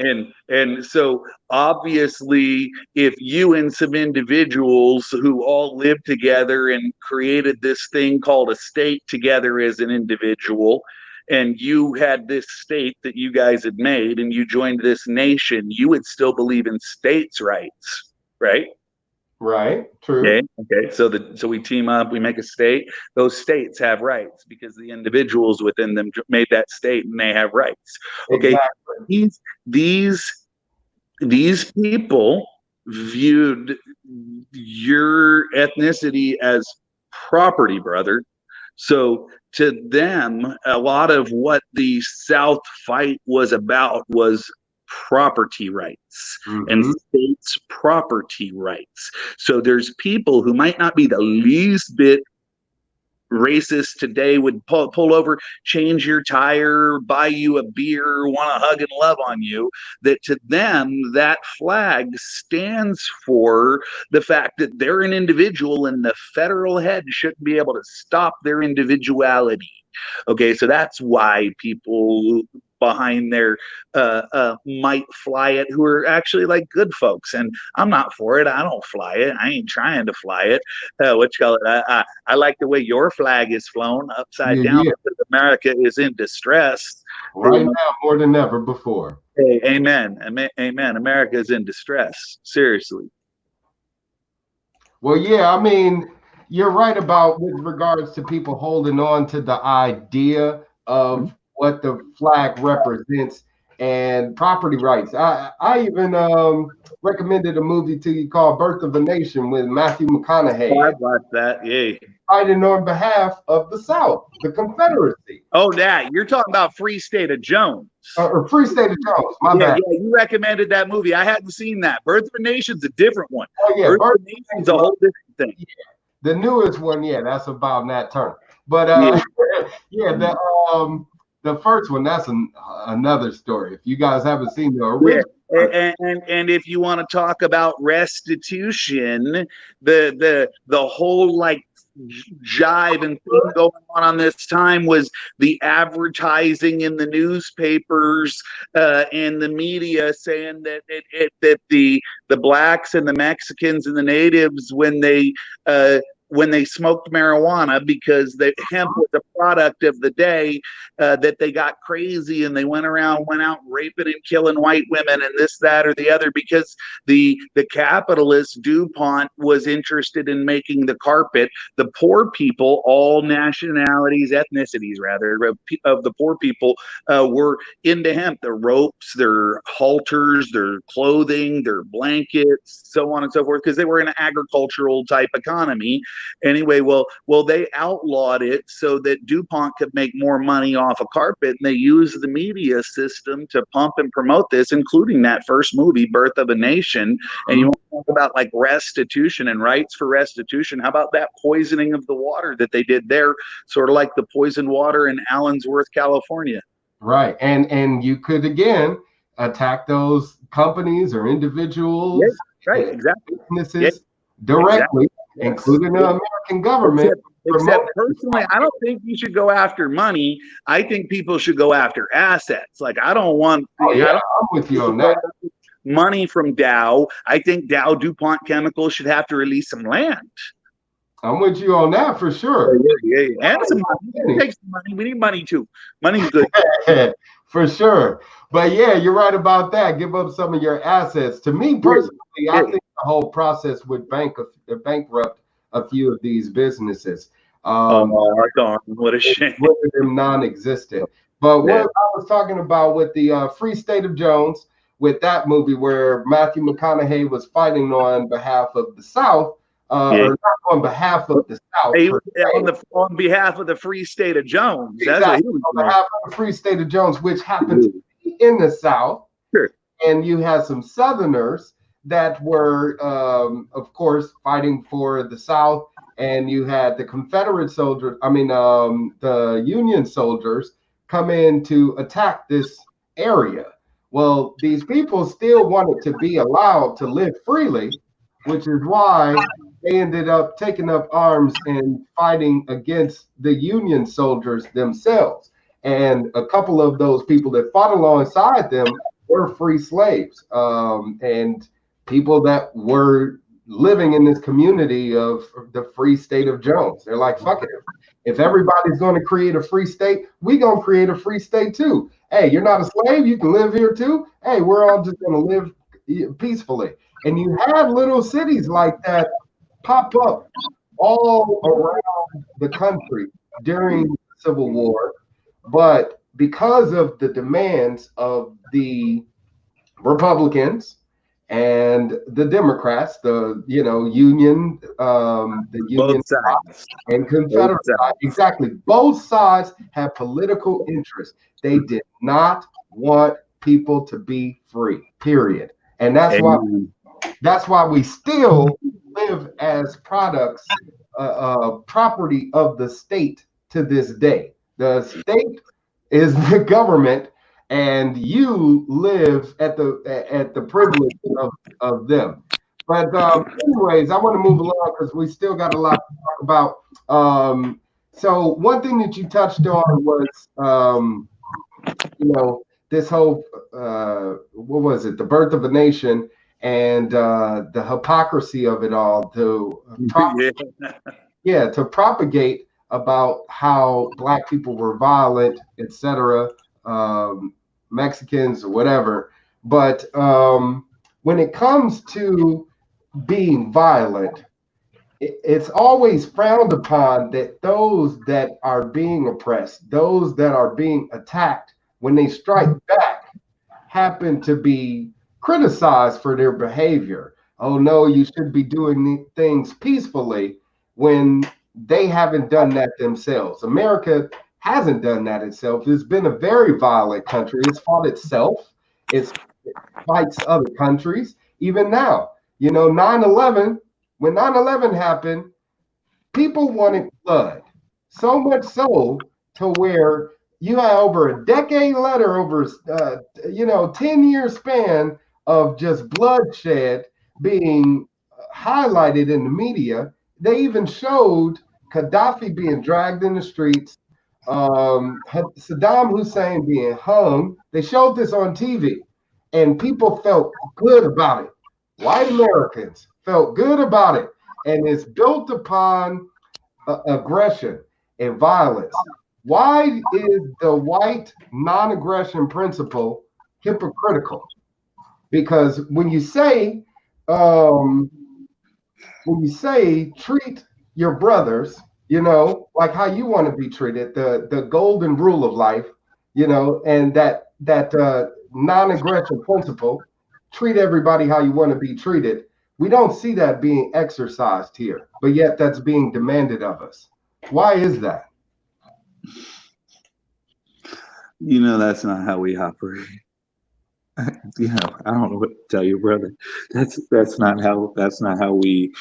And so obviously, if you and some individuals who all lived together and created this thing called a state together as an individual, and you had this state that you guys had made and you joined this nation, you would still believe in states' rights, right? right, true, Okay. Okay. So we team up, we make a state. Those states have rights because the individuals within them made that state and they have rights. Okay. exactly. These these these people viewed your ethnicity as property, brother. So to them, a lot of what the South fight was about was property rights and Mm-hmm. states' property rights. So there's people who might not be the least bit racist today would pull over, change your tire, buy you a beer, want to hug and love on you. That to them, that flag stands for the fact that they're an individual and the federal head shouldn't be able to stop their individuality. Okay, so that's why people behind their might fly it who are actually like good folks. And I'm not for it. I don't fly it. I ain't trying to fly it. What you call it? I like the way your flag is flown upside Yeah, down yeah. because America is in distress. Right now, more than ever before. Hey, amen. Amen. America is in distress. Seriously. Well, yeah, I mean, you're right about with regards to people holding on to the idea of what the flag represents and property rights. I even recommended a movie to you called Birth of a Nation with Matthew Oh, McConaughey I've watched that. Yay. fighting on behalf of the South, the Confederacy, Oh, that. You're talking about Free State of Jones. or Free State of Jones. My Yeah, bad. yeah, you recommended that movie. I hadn't seen that. Birth of a Nation's a different one. Oh yeah, Birth Birth of a Nation's a whole different thing. the newest one. Yeah, that's about Nat Turner. But Yeah. yeah, the first one, that's another story. If you guys haven't seen the original, And if you want to talk about restitution, the whole like jive and thing going on this time was the advertising in the newspapers and the media saying that that the blacks and the Mexicans and the natives when they smoked marijuana because the hemp was a product of the day, that they got crazy and they went out raping and killing white women and this, that, or the other because the capitalist DuPont was interested in making the carpet. The poor people, all nationalities, ethnicities rather, of the poor people were into hemp. Their ropes, their halters, their clothing, their blankets, so on and so forth, because they were an agricultural type economy. Anyway, well, they outlawed it so that DuPont could make more money off a carpet, and they used the media system to pump and promote this, including that first movie, Birth of a Nation. And you want to talk about like restitution and rights for restitution? How about that poisoning of the water that they did there, sort of like the poisoned water in Allensworth, California? Right, and you could again attack those companies or individuals, right, exactly, businesses directly, exactly. including the American government. Except personally, I don't think you should go after money. I think people should go after assets. Like I don't want. I'm with you on that. Money from Dow. I think Dow DuPont Chemicals should have to release some land. I'm with you on that for sure. Yeah. And some money. Take some money. We need money too. Money's good. For sure. But yeah, you're right about that. Give up some of your assets. To me personally, I think the whole process would bankrupt a few of these businesses. What a shame. Render them non-existent. But what I was talking about with the Free State of Jones, with that movie where Matthew McConaughey was fighting on behalf of the South, or not on behalf of the South. On behalf of the Free State of Jones. Exactly. That's what he was on behalf of the Free State of Jones, which happened to be in the South. Sure. And you had some Southerners that were, of course, fighting for the South. And you had the Confederate soldiers, the Union soldiers come in to attack this area. Well, these people still wanted to be allowed to live freely, which is why they ended up taking up arms and fighting against the Union soldiers themselves. And a couple of those people that fought alongside them were free slaves, and people that were living in this community of the Free State of Jones. They're like, fuck it. If everybody's going to create a free state, we going to create a free state too. Hey, you're not a slave. You can live here too. Hey, we're all just going to live peacefully. And you had little cities like that pop up all around the country during the Civil War. But because of the demands of the Republicans and the Democrats, the Union, the Union sides and Confederate side, exactly. Both sides have political interest. They did not want people to be free. Period. And that's why we still live as products, property of the state to this day. The state is the government, and you live at the privilege of them. But anyways, I want to move along because we still got a lot to talk about. So one thing that you touched on was, this whole, what was it? The Birth of a Nation and the hypocrisy of it all to propagate about how Black people were violent, etc., Mexicans or whatever. But when it comes to being violent, it's always frowned upon that those that are being oppressed, those that are being attacked, when they strike back, happen to be criticized for their behavior. Oh no, you should be doing things peacefully, when they haven't done that themselves. America hasn't done that itself. It's been a very violent country. It's fought itself. It fights other countries. Even now, 9/11, when 9/11 happened, people wanted blood. So much so to where you had over a decade later, over 10-year span of just bloodshed being highlighted in the media. They even showed Gaddafi being dragged in the streets, Saddam Hussein being hung. They showed this on TV, and people felt good about it. White Americans felt good about it, and it's built upon aggression and violence. Why is the white non-aggression principle hypocritical? Because when you say treat your brothers, like how you want to be treated, the golden rule of life, and that non-aggression principle, treat everybody how you want to be treated. We don't see that being exercised here, but yet that's being demanded of us. Why is that? That's not how we operate. I don't know what to tell you, brother. That's not how we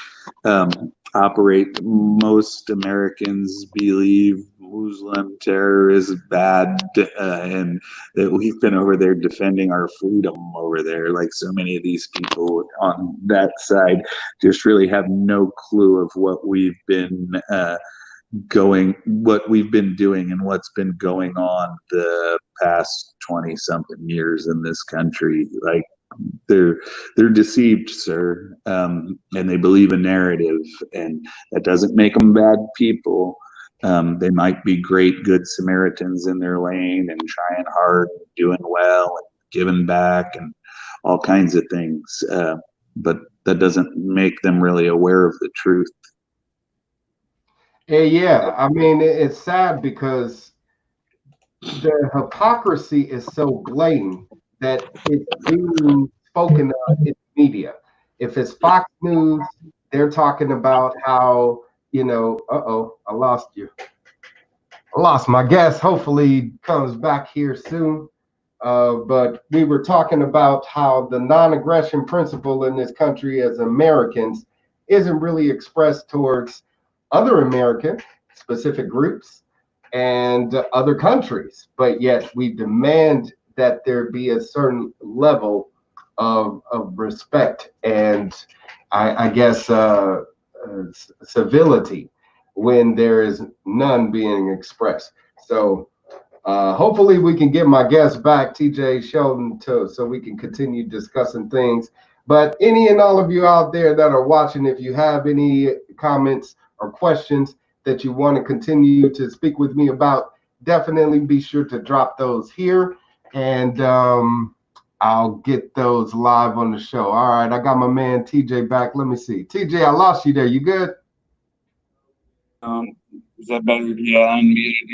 operate. Most Americans believe Muslim terror is bad, and that we've been over there defending our freedom over there. Like so many of these people on that side just really have no clue of what we've been doing and what's been going on the past 20 something years in this country. Like they're deceived, sir, and they believe a narrative, and that doesn't make them bad people. They might be great good Samaritans in their lane and trying hard, doing well and giving back and all kinds of things, but that doesn't make them really aware of the truth. Yeah, I mean, it's sad because the hypocrisy is so blatant that it's being spoken of in the media. If it's Fox News, they're talking about how, uh-oh, I lost you. I lost my guest. Hopefully he comes back here soon. But we were talking about how the non-aggression principle in this country as Americans isn't really expressed towards other American specific groups and other countries, but yet we demand that there be a certain level of respect and I guess civility when there is none being expressed. So hopefully we can get my guest back, TJ Sheldon, so we can continue discussing things. But any and all of you out there that are watching, if you have any comments or questions that you want to continue to speak with me about, definitely be sure to drop those here, and I'll get those live on the show. All right, I got my man TJ back. Let me see. TJ, I lost you there. You good? Is that better? Yeah, unmuted.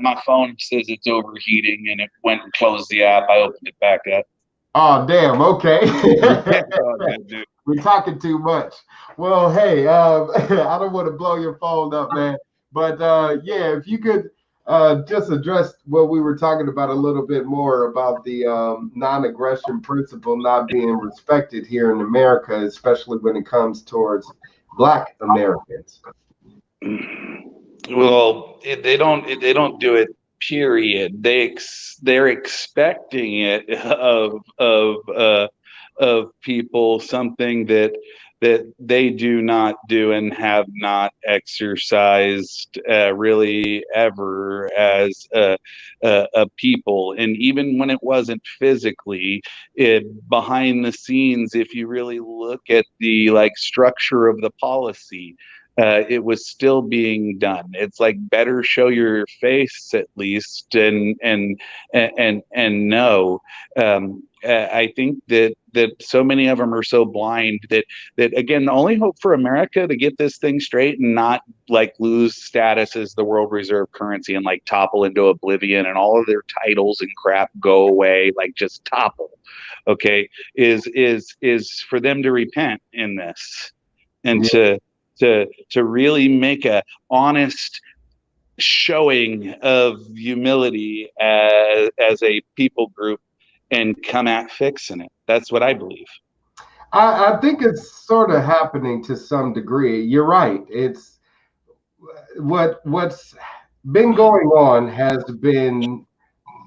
My phone says it's overheating, and it went and closed the app. I opened it back up. Oh, damn. Okay. Oh, good, dude. We're talking too much. Well, hey, I don't want to blow your phone up, man. But yeah, if you could just address what we were talking about a little bit more about the non-aggression principle not being respected here in America, especially when it comes towards Black Americans. Well, they don't do it. Period. They're expecting it of people, something that they do not do and have not exercised really ever as a people. And even when it wasn't physically, behind the scenes, if you really look at the structure of the policy, it was still being done. It's like, better show your face at least, and know. I think that so many of them are so blind that again, the only hope for America to get this thing straight and not lose status as the world reserve currency and topple into oblivion and all of their titles and crap go away, just topple, okay, is for them to repent in this and to really make a honest showing of humility as a people group and come at fixing it. That's what I believe. I think it's sort of happening to some degree. You're right. It's what's been going on has been,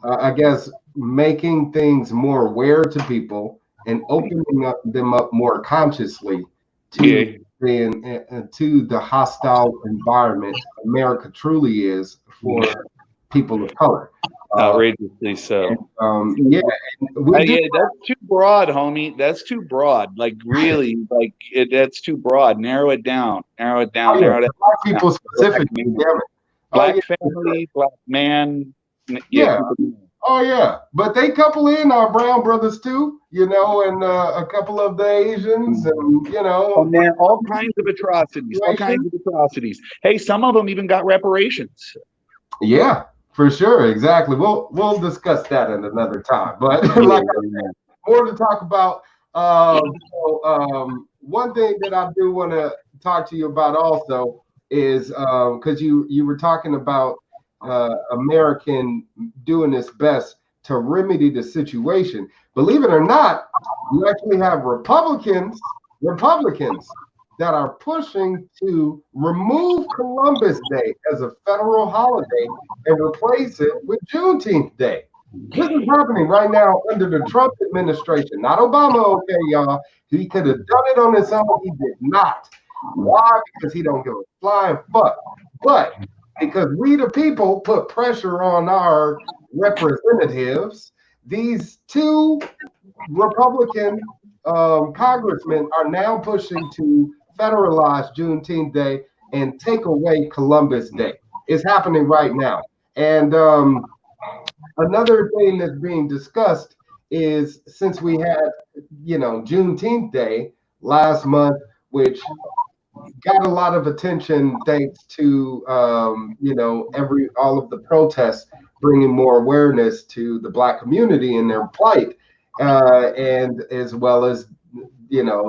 I guess, making things more aware to people and opening them up more consciously to to the hostile environment America truly is for people of color. Outrageously so. Yeah, that's too broad, homie. That's too broad. Really, that's too broad. Narrow it down. Narrow it down. Black people specifically. Black family, black man. Yeah. Oh yeah, but they couple in our brown brothers too, and a couple of the Asians, and oh, man, all kinds of atrocities. All kinds of atrocities. Hey, some of them even got reparations. Yeah, for sure, exactly. We'll discuss that at another time. But more to talk about One thing that I do want to talk to you about also is because you were talking about American doing its best to remedy the situation. Believe it or not, you actually have Republicans that are pushing to remove Columbus Day as a federal holiday and replace it with Juneteenth Day. This is happening right now under the Trump administration, not Obama. Okay, y'all. He could have done it on his own. He did not. Why? Because he don't give a flying fuck. But because we the people put pressure on our representatives, these two Republican congressmen are now pushing to federalize Juneteenth Day and take away Columbus Day. It's happening right now. And another thing that's being discussed is since we had, Juneteenth Day last month, which got a lot of attention thanks to, all of the protests bringing more awareness to the Black community and their plight, and as well as,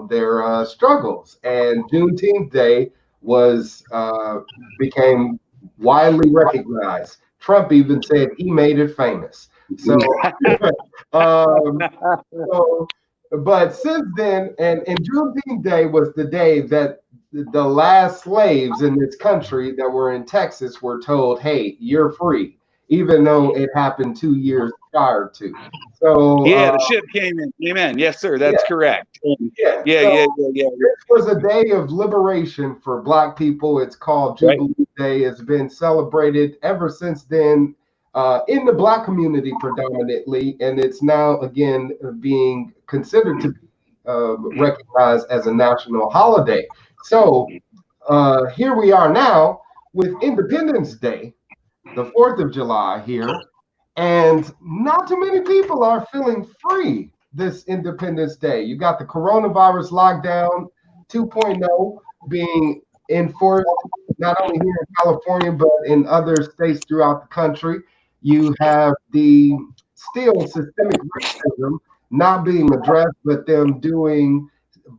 their struggles. And Juneteenth Day became widely recognized. Trump even said he made it famous. So, but since then, and Juneteenth Day was the day that the last slaves in this country that were in Texas were told, "Hey, you're free," even though it happened 2 years prior to. So the ship came in. Amen. Yes, sir. That's correct. Yeah. This was a day of liberation for Black people. It's called Jubilee Day. It's been celebrated ever since then in the Black community predominantly, and it's now again being considered to be recognized as a national holiday. So here we are now with Independence Day, the 4th of July here, and not too many people are feeling free this Independence Day. You got the coronavirus lockdown 2.0 being enforced not only here in California, but in other states throughout the country. You have the still systemic racism not being addressed, but them doing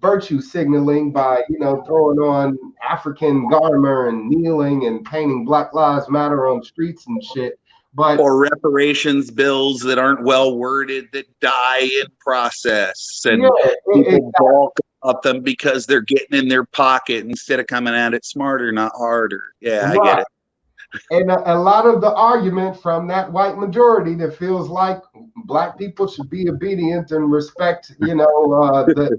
virtue signaling by, throwing on African garment and kneeling and painting Black Lives Matter on streets and shit. Or reparations bills that aren't well worded that die in process, and people balk up them because they're getting in their pocket instead of coming at it smarter, not harder. Yeah, I get it. And a lot of the argument from that white majority that feels like Black people should be obedient and respect, the image that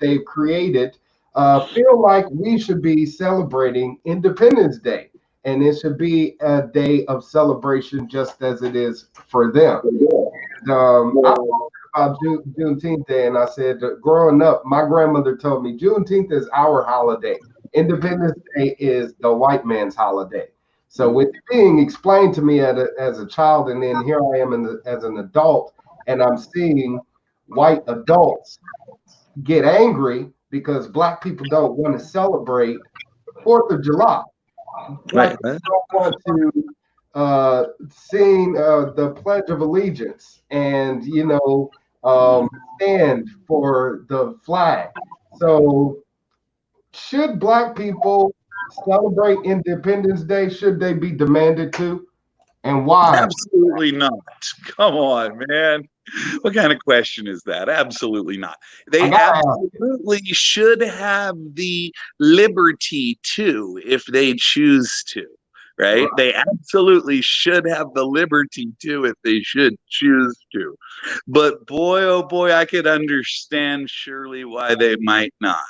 they've created, feel like we should be celebrating Independence Day. And it should be a day of celebration just as it is for them. And, I talked about Juneteenth Day, and I said, growing up, my grandmother told me Juneteenth is our holiday. Independence Day is the white man's holiday. So with it being explained to me as a child, and then here I am as an adult, and I'm seeing white adults get angry because Black people don't want to celebrate 4th of July. Black people don't want to sing the Pledge of Allegiance and, stand for the flag. So should Black people celebrate Independence Day? Should they be demanded to? And why? Absolutely not. Come on, man. What kind of question is that? Absolutely not. They absolutely should have the liberty to, if they choose to, right? They absolutely should have the liberty to if they should choose to. But boy, oh boy, I could understand surely why they might not.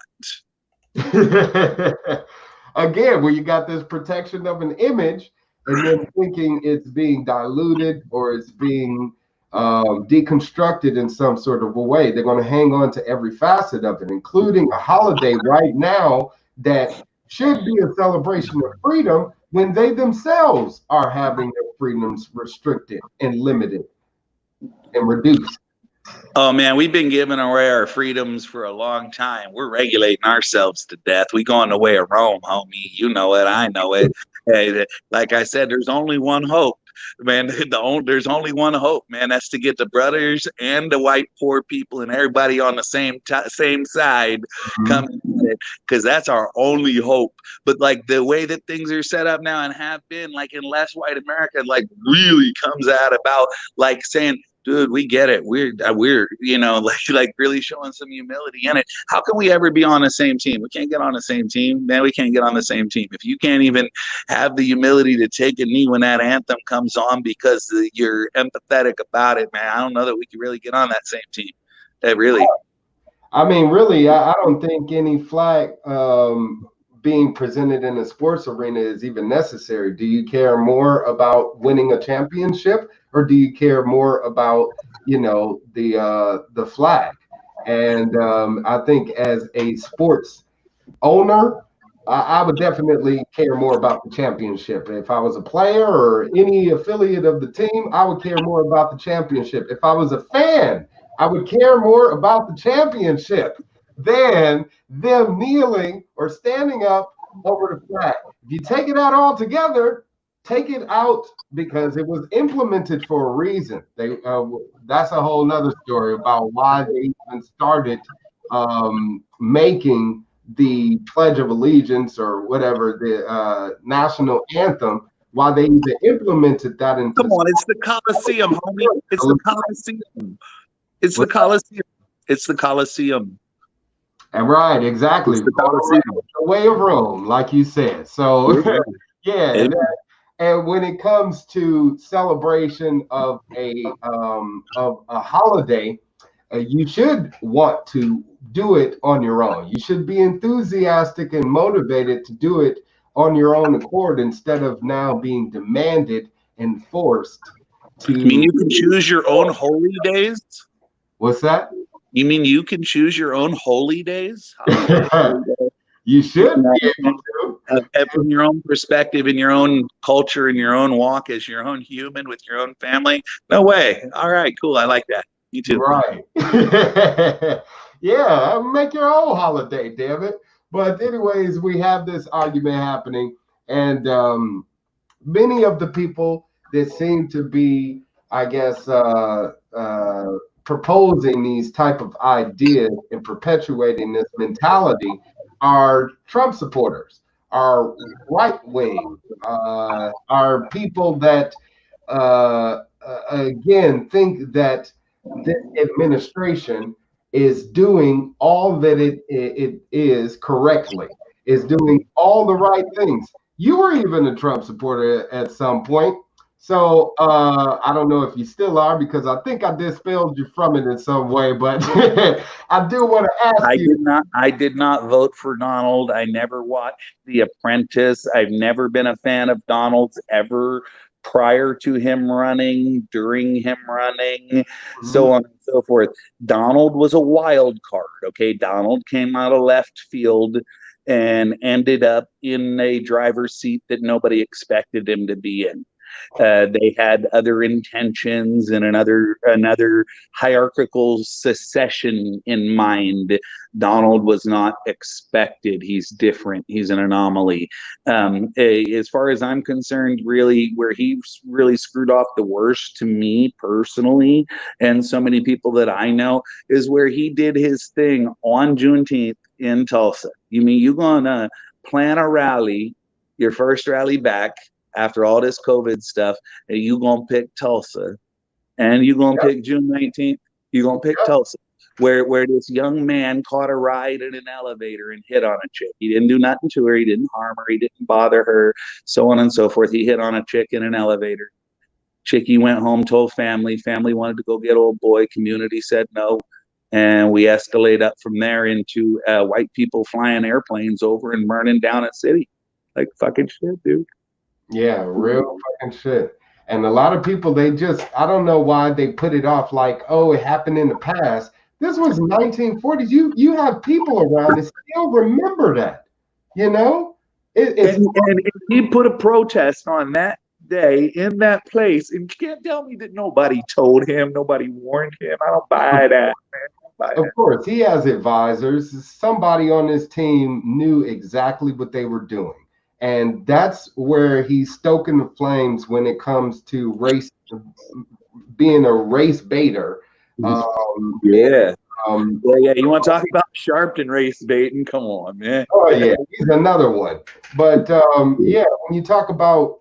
Again, where you got this protection of an image and then thinking it's being diluted or it's being deconstructed in some sort of a way. They're going to hang on to every facet of it, including a holiday right now that should be a celebration of freedom when they themselves are having their freedoms restricted and limited and reduced. Oh man, we've been giving away our freedoms for a long time. We're regulating ourselves to death. We going the way of Rome, homie. You know it. I know it. Hey, like I said, there's only one hope. man. There's only one hope, man. That's to get the brothers and the white poor people and everybody on the same side coming at it, because that's our only hope. But like the way that things are set up now and have been, like in less white America, like really comes out about like saying, dude, we get it. We're like really showing some humility in it. How can we ever be on the same team? We can't get on the same team, man. We can't get on the same team if you can't even have the humility to take a knee when that anthem comes on because you're empathetic about it, man. I don't know that we can really get on that same team. Really. I mean, really, I don't think any flag being presented in a sports arena is even necessary. Do you care more about winning a championship, or do you care more about, the flag? And I think as a sports owner, I would definitely care more about the championship. If I was a player or any affiliate of the team, I would care more about the championship. If I was a fan, I would care more about the championship than them kneeling or standing up over the flag. If you take it out altogether, take it out because it was implemented for a reason. That's a whole nother story about why they even started making the Pledge of Allegiance or whatever, the national anthem, why they even implemented that into Come on, it's the Coliseum, homie. It's the Coliseum. It's the Coliseum. It's the Coliseum. And right, exactly. The way of Rome, like you said. So yeah. And when it comes to celebration of a holiday, you should want to do it on your own. You should be enthusiastic and motivated to do it on your own accord instead of now being demanded and forced to. You mean you can choose your own holy days? What's that? You mean you can choose your own holy days? You should be able to. From your own perspective, in your own culture, in your own walk as your own human with your own family. No way. All right, cool. I like that. You too. Right. Yeah, make your own holiday, damn it. But anyways, we have this argument happening, and many of the people that seem to be, I guess, proposing these type of ideas and perpetuating this mentality are Trump supporters, are right wing, are people that again think that this administration is doing all that it is correctly, is doing all the right things. You were even a Trump supporter at some point. So I don't know if you still are, because I think I dispelled you from it in some way, but I do want to ask you. I did not vote for Donald. I never watched The Apprentice. I've never been a fan of Donald's ever, prior to him running, during him running, so on and so forth. Donald was a wild card. Okay, Donald came out of left field and ended up in a driver's seat that nobody expected him to be in. They had other intentions and another hierarchical succession in mind. Donald was not expected. He's different. He's an anomaly. As far as I'm concerned, really, where he really screwed off the worst to me personally, and so many people that I know, is where he did his thing on Juneteenth in Tulsa. You mean you're gonna plan a rally, your first rally back, after all this COVID stuff, and you gonna pick Tulsa, and you gonna pick June 19th, you gonna pick Tulsa, where this young man caught a ride in an elevator and hit on a chick. He didn't do nothing to her, he didn't harm her, he didn't bother her, so on and so forth. He hit on a chick in an elevator. Chickie went home, told family wanted to go get old boy, community said no, and we escalate up from there into white people flying airplanes over and burning down a city. Like fucking shit, dude. Yeah, real fucking shit. And a lot of people, I don't know why they put it off like, oh, it happened in the past. This was 1940s. You have people around that still remember that, you know? And he put a protest on that day in that place, and you can't tell me that nobody told him, nobody warned him. I don't buy that, man. Of course, he has advisors. Somebody on his team knew exactly what they were doing. And that's where he's stoking the flames when it comes to race, being a race baiter. Yeah. And, Yeah. You want to talk about Sharpton race baiting? Come on, man. oh yeah, he's another one. But yeah, when you talk about,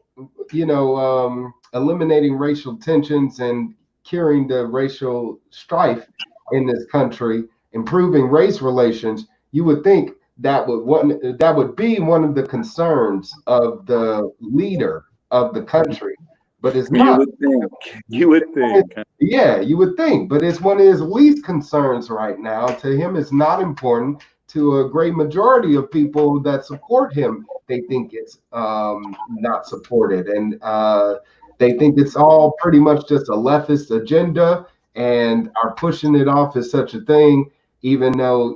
eliminating racial tensions and curing the racial strife in this country, improving race relations, you would think that would be one of the concerns of the leader of the country, but it's You not. would think. You would think. Yeah, you would think, but it's one of his least concerns right now. To him, it's not important. To a great majority of people that support him, they think it's not supported, and they think it's all pretty much just a leftist agenda, and are pushing it off as such a thing, even though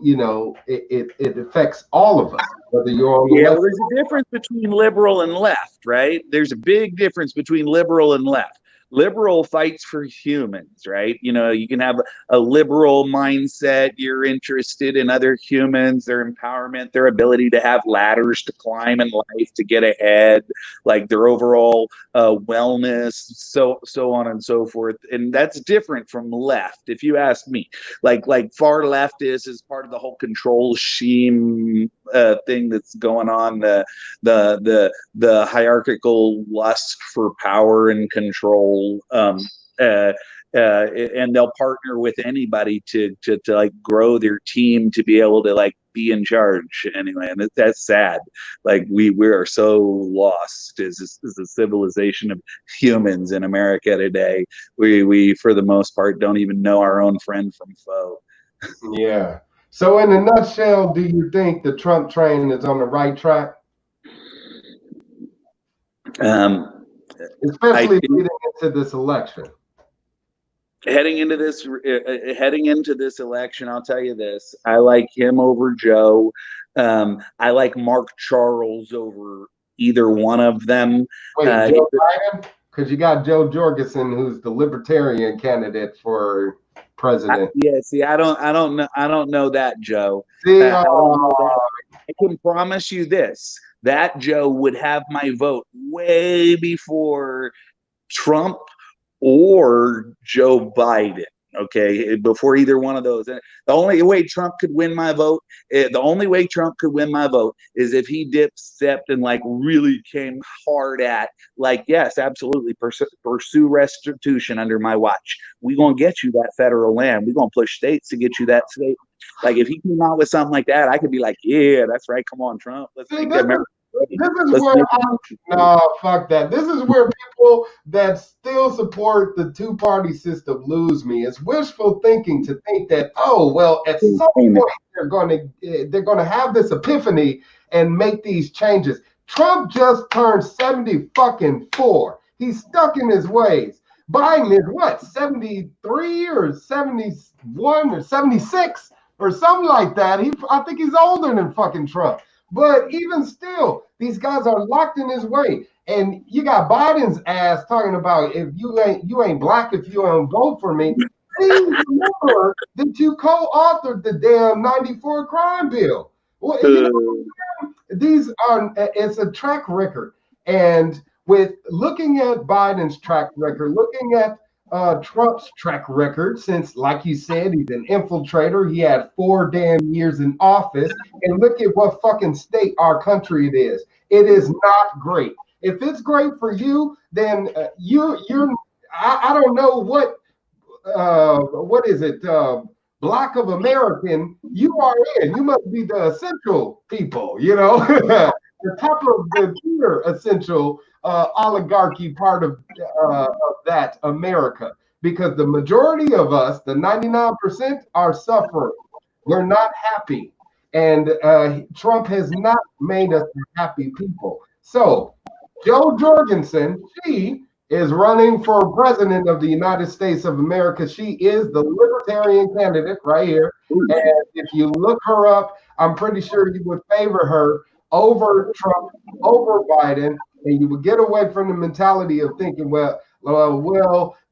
it affects all of us, whether you're on the Yeah, left. well, there's a difference between liberal and left, right? There's a big difference between liberal and left. Liberal fights for humans, right? You can have a liberal mindset. You're interested in other humans, their empowerment, their ability to have ladders to climb in life to get ahead, like their overall wellness, so on and so forth. And that's different from left, if you ask me. Like far left is part of the whole control scheme thing that's going on, the hierarchical lust for power and control, and they'll partner with anybody to like grow their team to be able to like be in charge anyway. And that's sad. Like we are so lost as a civilization of humans in America today. We for the most part don't even know our own friend from foe. Yeah. So, in a nutshell, do you think the Trump train is on the right track? Um, I Especially think leading into this election. heading into this election, I'll tell you this: I like him over Joe. I like Mark Charles over either one of them. Wait, Uh, Joe Biden? Because you got Joe Jorgensen, who's the Libertarian candidate for president. yeah, see, I don't know that, Joe. See, I don't know that. I can promise you this: that Joe would have my vote way before Trump or Joe Biden. Okay, before either one of those. The only way Trump could win my vote, is if he stepped and like really came hard at, like, yes, absolutely, pursue restitution under my watch. We're gonna get you that federal land. We're gonna push states to get you that state. Like if he came out with something like that, I could be like, yeah, that's right. Come on, Trump. Let's see, make this America. is Let's where make no, fuck that. This is where people that still support the two-party system lose me. It's wishful thinking to think that, oh well, at some point they're gonna have this epiphany and make these changes. Trump just turned 70 fucking 4. He's stuck in his ways. Biden is what, 73 or 71 or 76 or something like that. I think he's older than fucking Trump. But even still, these guys are locked in his way. And you got Biden's ass talking about, if you ain't black if you don't vote for me. Please remember that you co-authored the damn 94 crime bill. Well, these are, it's a track record. And with looking at Biden's track record, looking at Trump's track record, since, like you said, he's an infiltrator. He had 4 damn years in office. And look at what fucking state our country it is. It is not great. If it's great for you, then I don't know what is it? Black of American, you are in. You must be the essential people, the top of the tier essential oligarchy part of that America. Because the majority of us, the 99%, are suffering. We're not happy. And Trump has not made us happy people. So, Joe Jorgensen, she is running for president of the United States of America. She is the libertarian candidate right here. And if you look her up, I'm pretty sure you would favor her over Trump, over Biden, and you would get away from the mentality of thinking, well,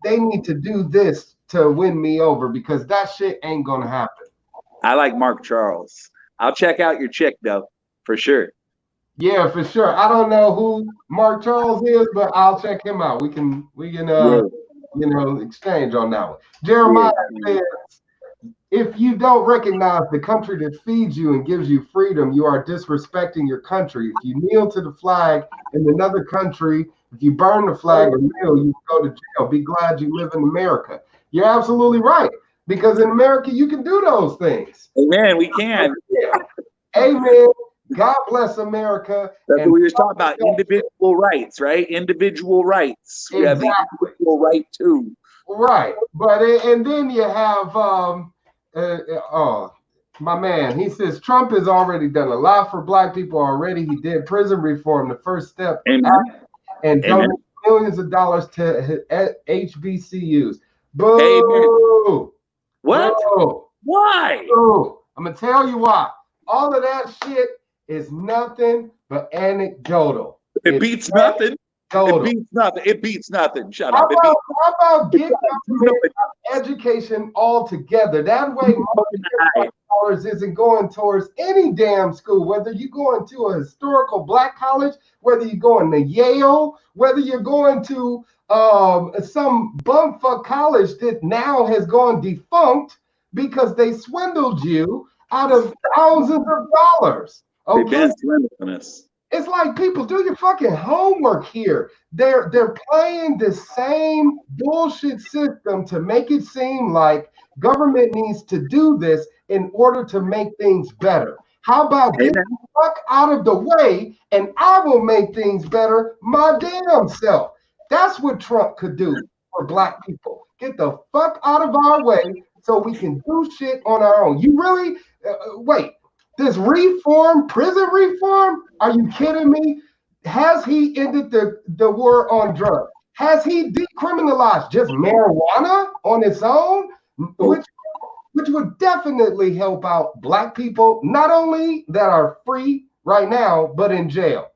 they need to do this to win me over, because that shit ain't gonna happen. I like Mark Charles. I'll check out your chick though, for sure. Yeah, for sure. I don't know who Mark Charles is, but I'll check him out. We can Yeah, exchange on that one. Jeremiah yeah. says, if you don't recognize the country that feeds you and gives you freedom, you are disrespecting your country. If you kneel to the flag in another country, if you burn the flag or kneel, you go to jail. Be glad you live in America. You're absolutely right. Because in America, you can do those things. Amen. We can. Yeah. Amen. God bless America. That's what And we were talking about. Individual rights, right? Individual rights. We have the exactly. individual right too. Right. But and then you have oh, my man, he says Trump has already done a lot for black people already. He did prison reform, the first step, Amen. and Amen. donated millions of dollars to HBCUs. Amen. Boo! What? Boo! Why? Boo! I'm gonna tell you why. All of that shit is nothing but anecdotal. It It's beats nothing. It anecdotal. beats nothing. It beats nothing. Shut How up. It about, beats how about get government nothing. education altogether? That way, dollars isn't going towards any damn school, whether you're going to a historical black college, whether you're going to Yale, whether you're going to some bumfuck college that now has gone defunct because they swindled you out of thousands of dollars. They've Okay. been swindling us. It's like, people, do your fucking homework here. They're playing the same bullshit system to make it seem like government needs to do this in order to make things better. How about get Amen. the fuck out of the way and I will make things better my damn self? That's what Trump could do for black people. Get the fuck out of our way so we can do shit on our own. You really wait. This reform, prison reform? Are you kidding me? Has he ended the war on drugs? Has he decriminalized just marijuana on its own? Which which would definitely help out black people, not only that are free right now, but in jail.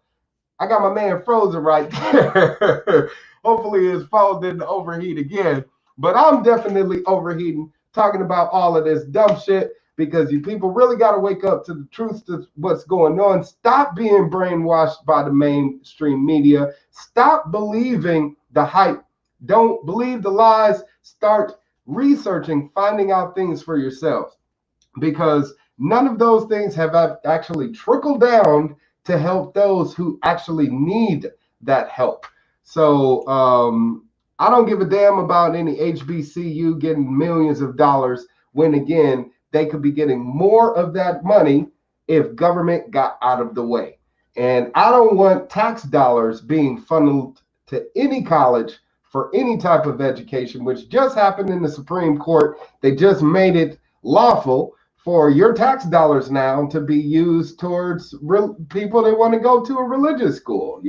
I got my man frozen right there. Hopefully his phone didn't overheat again. But I'm definitely overheating talking about all of this dumb shit because you people really got to wake up to the truth of what's going on. Stop being brainwashed by the mainstream media. Stop believing the hype. Don't believe the lies. Start researching, finding out things for yourselves because none of those things have actually trickled down to help those who actually need that help. So I don't give a damn about any HBCU getting millions of dollars when, again, they could be getting more of that money if government got out of the way. And I don't want tax dollars being funneled to any college for any type of education, which just happened in the Supreme Court. They just made it lawful for your tax dollars now to be used towards people that want to go to a religious school,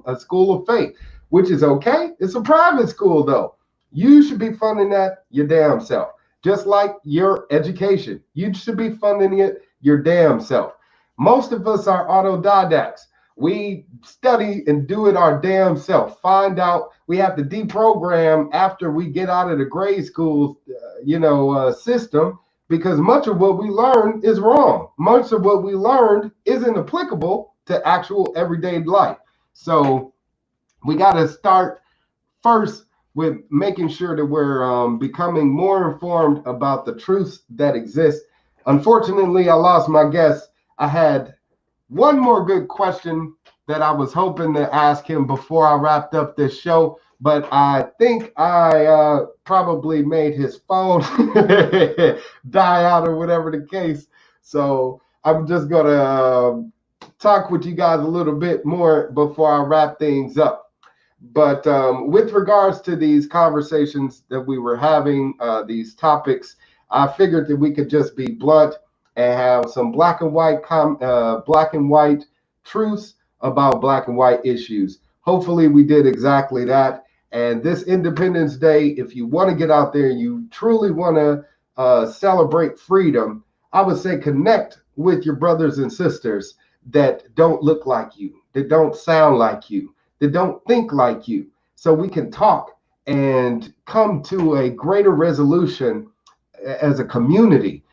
a school of faith, which is okay. It's a private school, though. You should be funding that your damn self, just like your education. You should be funding it your damn self. Most of us are autodidacts. We study and do it our damn self. Find out we have to deprogram after we get out of the grade school, system because much of what we learn is wrong. Much of what we learned isn't applicable to actual everyday life. So we got to start first with making sure that we're becoming more informed about the truths that exist. Unfortunately, I lost my guest. I had one more good question that I was hoping to ask him before I wrapped up this show, but I think I probably made his phone die out or whatever the case. So I'm just going to talk with you guys a little bit more before I wrap things up. But with regards to these conversations that we were having, these topics, I figured that we could just be blunt and have some black and white truths about black and white issues. Hopefully, we did exactly that. And this Independence Day, if you want to get out there and you truly want to celebrate freedom, I would say connect with your brothers and sisters that don't look like you, that don't sound like you, that don't think like you, so we can talk and come to a greater resolution as a community.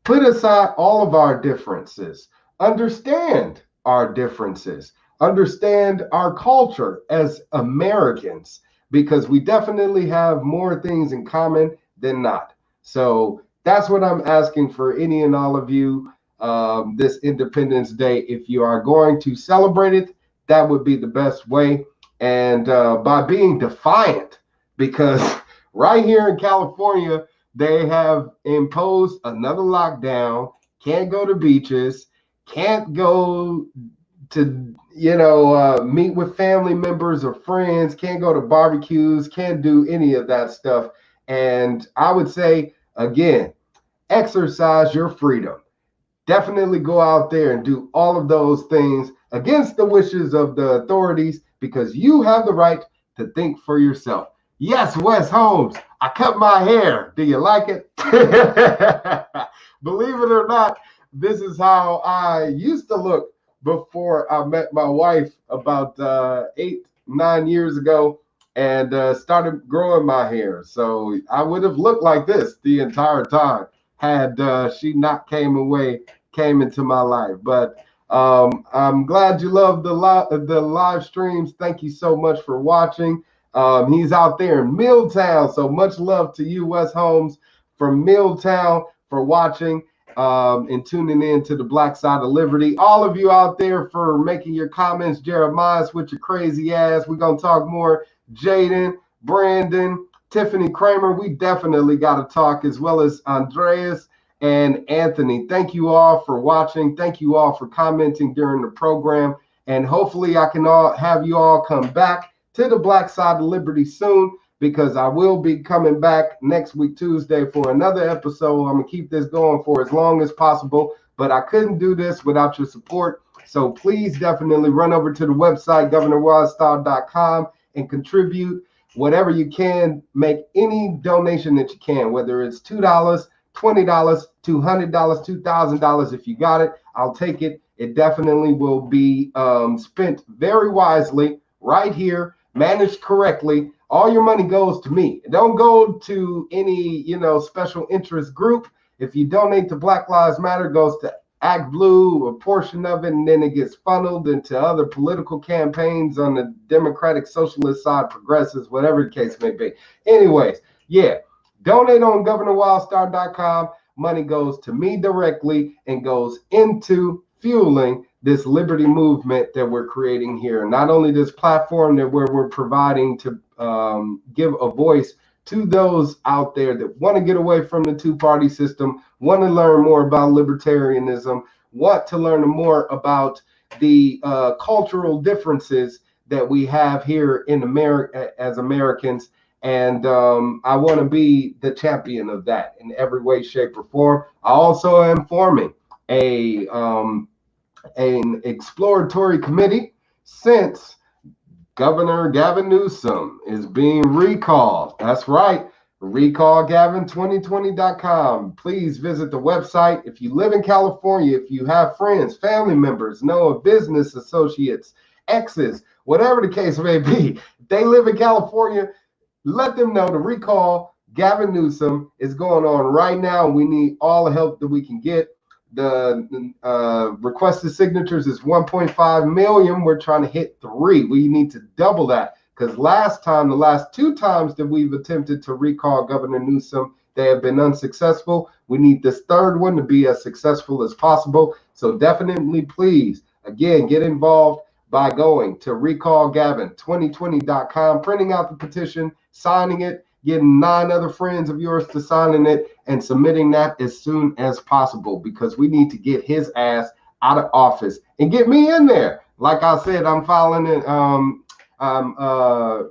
Put aside all of our differences. Understand our differences, understand our culture as Americans, because we definitely have more things in common than not. So that's what I'm asking for any and all of you this Independence Day. If you are going to celebrate it, that would be the best way. And by being defiant, because right here in California, they have imposed another lockdown, can't go to beaches, can't go to meet with family members or friends, can't go to barbecues, can't do any of that stuff. And I would say again, exercise your freedom. Definitely go out there and do all of those things against the wishes of the authorities, because you have the right to think for yourself. Yes, Wes Holmes, I cut my hair. Do you like it? Believe it or not, this is how I used to look before I met my wife about 8, 9 years ago, and started growing my hair. So I would have looked like this the entire time had she not came into my life. But I'm glad you love the live streams. Thank you so much for watching. He's out there in Milltown, so much love to you, Wes Holmes, from Milltown, for watching and tuning in to the Black Side of Liberty. All of you out there for making your comments. Jeremiah, with your crazy ass. We're going to talk more. Jaden, Brandon, Tiffany Kramer, we definitely got to talk, as well as Andreas and Anthony. Thank you all for watching. Thank you all for commenting during the program. And hopefully I can have you all come back to the Black Side of Liberty soon, because I will be coming back next week, Tuesday, for another episode. I'm going to keep this going for as long as possible, but I couldn't do this without your support. So please definitely run over to the website, governorwildstar.com, and contribute whatever you can. Make any donation that you can, whether it's $2, $20, $200, $2,000. If you got it, I'll take it. It definitely will be spent very wisely right here, managed correctly. All your money goes to me. It don't go to any, special interest group. If you donate to Black Lives Matter, it goes to Act Blue, a portion of it, and then it gets funneled into other political campaigns on the Democratic Socialist side, progressives, whatever the case may be. Anyways, yeah, donate on governorwildstar.com. Money goes to me directly and goes into fueling this liberty movement that we're creating here. Not only this platform that we're providing to give a voice to those out there that want to get away from the two-party system, want to learn more about libertarianism, want to learn more about the cultural differences that we have here in America as Americans. And I want to be the champion of that in every way, shape, or form. I also am forming an exploratory committee, since Governor Gavin Newsom is being recalled. That's right. RecallGavin2020.com. Please visit the website. If you live in California, if you have friends, family members, know of business associates, exes, whatever the case may be, if they live in California, let them know the recall Gavin Newsom is going on right now. We need all the help that we can get. The requested signatures is 1.5 million. We're trying to hit 3. We need to double that, because the last 2 times that we've attempted to recall Governor Newsom, they have been unsuccessful. We need this third one to be as successful as possible. So definitely, please, again, get involved by going to recallgavin2020.com, printing out the petition, signing it, getting 9 other friends of yours to sign it, and submitting that as soon as possible, because we need to get his ass out of office and get me in there. Like I said, I'm filing it.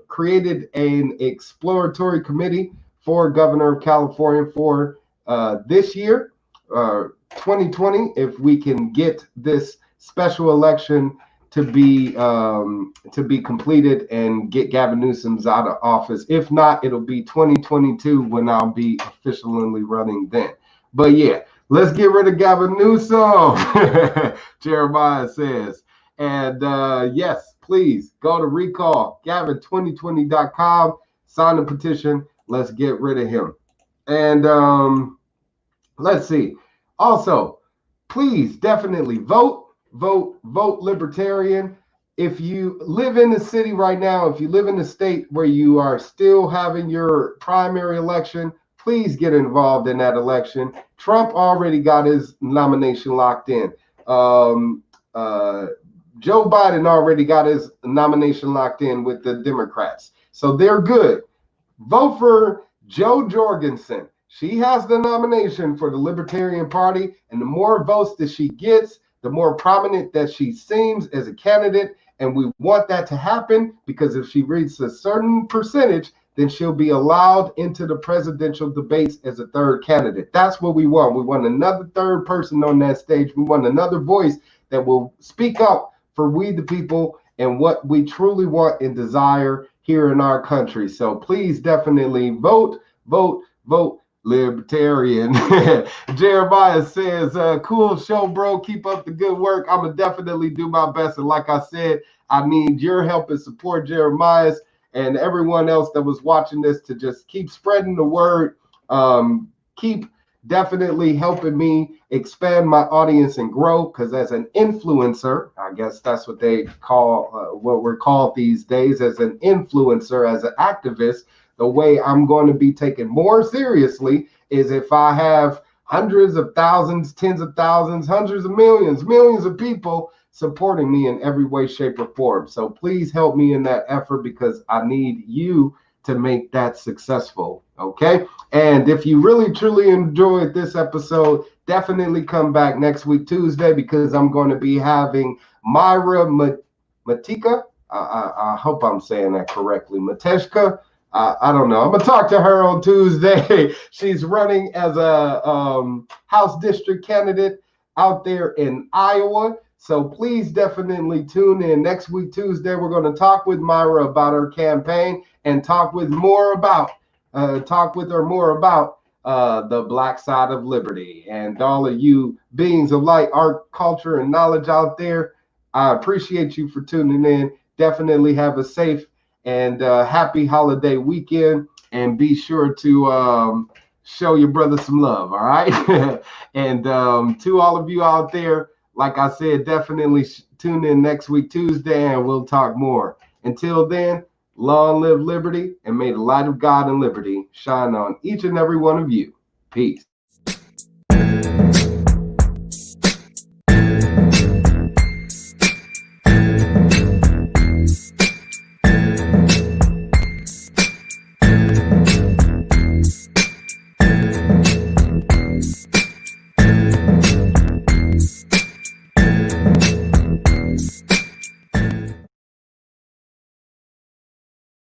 Created an exploratory committee for Governor of California for this year, 2020. If we can get this special election to be completed and get Gavin Newsom's out of office. If not, it'll be 2022 when I'll be officially running then. But yeah, let's get rid of Gavin Newsom, Jeremiah says. And yes, please go to recallgavin2020.com, sign the petition. Let's get rid of him. And let's see. Also, please definitely vote. vote Libertarian. If you live in the city right now, if you live in the state where you are still having your primary election, please get involved in that election. Trump already got his nomination locked in. Joe Biden already got his nomination locked in with the Democrats. So they're good. Vote for Jo Jorgensen. She has the nomination for the Libertarian Party, and the more votes that she gets, the more prominent that she seems as a candidate. And we want that to happen because if she reaches a certain percentage, then she'll be allowed into the presidential debates as a third candidate. That's what we want. We want another third person on that stage. We want another voice that will speak up for we the people and what we truly want and desire here in our country. So please definitely vote Libertarian. Jeremiah says, cool show, bro. Keep up the good work. I'm going to definitely do my best. And like I said, I need your help and support, Jeremiah's and everyone else that was watching this, to just keep spreading the word. Keep definitely helping me expand my audience and grow, because as an influencer, I guess that's what they call what we're called these days, as an influencer, as an activist. The way I'm going to be taken more seriously is if I have hundreds of thousands, tens of thousands, hundreds of millions of people supporting me in every way, shape, or form. So please help me in that effort, because I need you to make that successful. Okay. And if you really truly enjoyed this episode, definitely come back next week, Tuesday, because I'm going to be having Myra Matika. I hope I'm saying that correctly. Mateshka. I don't know. I'm going to talk to her on Tuesday. She's running as a House District candidate out there in Iowa. So please definitely tune in next week, Tuesday. We're going to talk with Myra about her campaign and talk with her more about the Black side of liberty. And all of you beings of light, art, culture, and knowledge out there, I appreciate you for tuning in. Definitely have a safe and happy holiday weekend, and be sure to show your brother some love. All right. And to all of you out there, like I said, definitely tune in next week, Tuesday, and we'll talk more. Until then, long live liberty, and may the light of God and liberty shine on each and every one of you. Peace.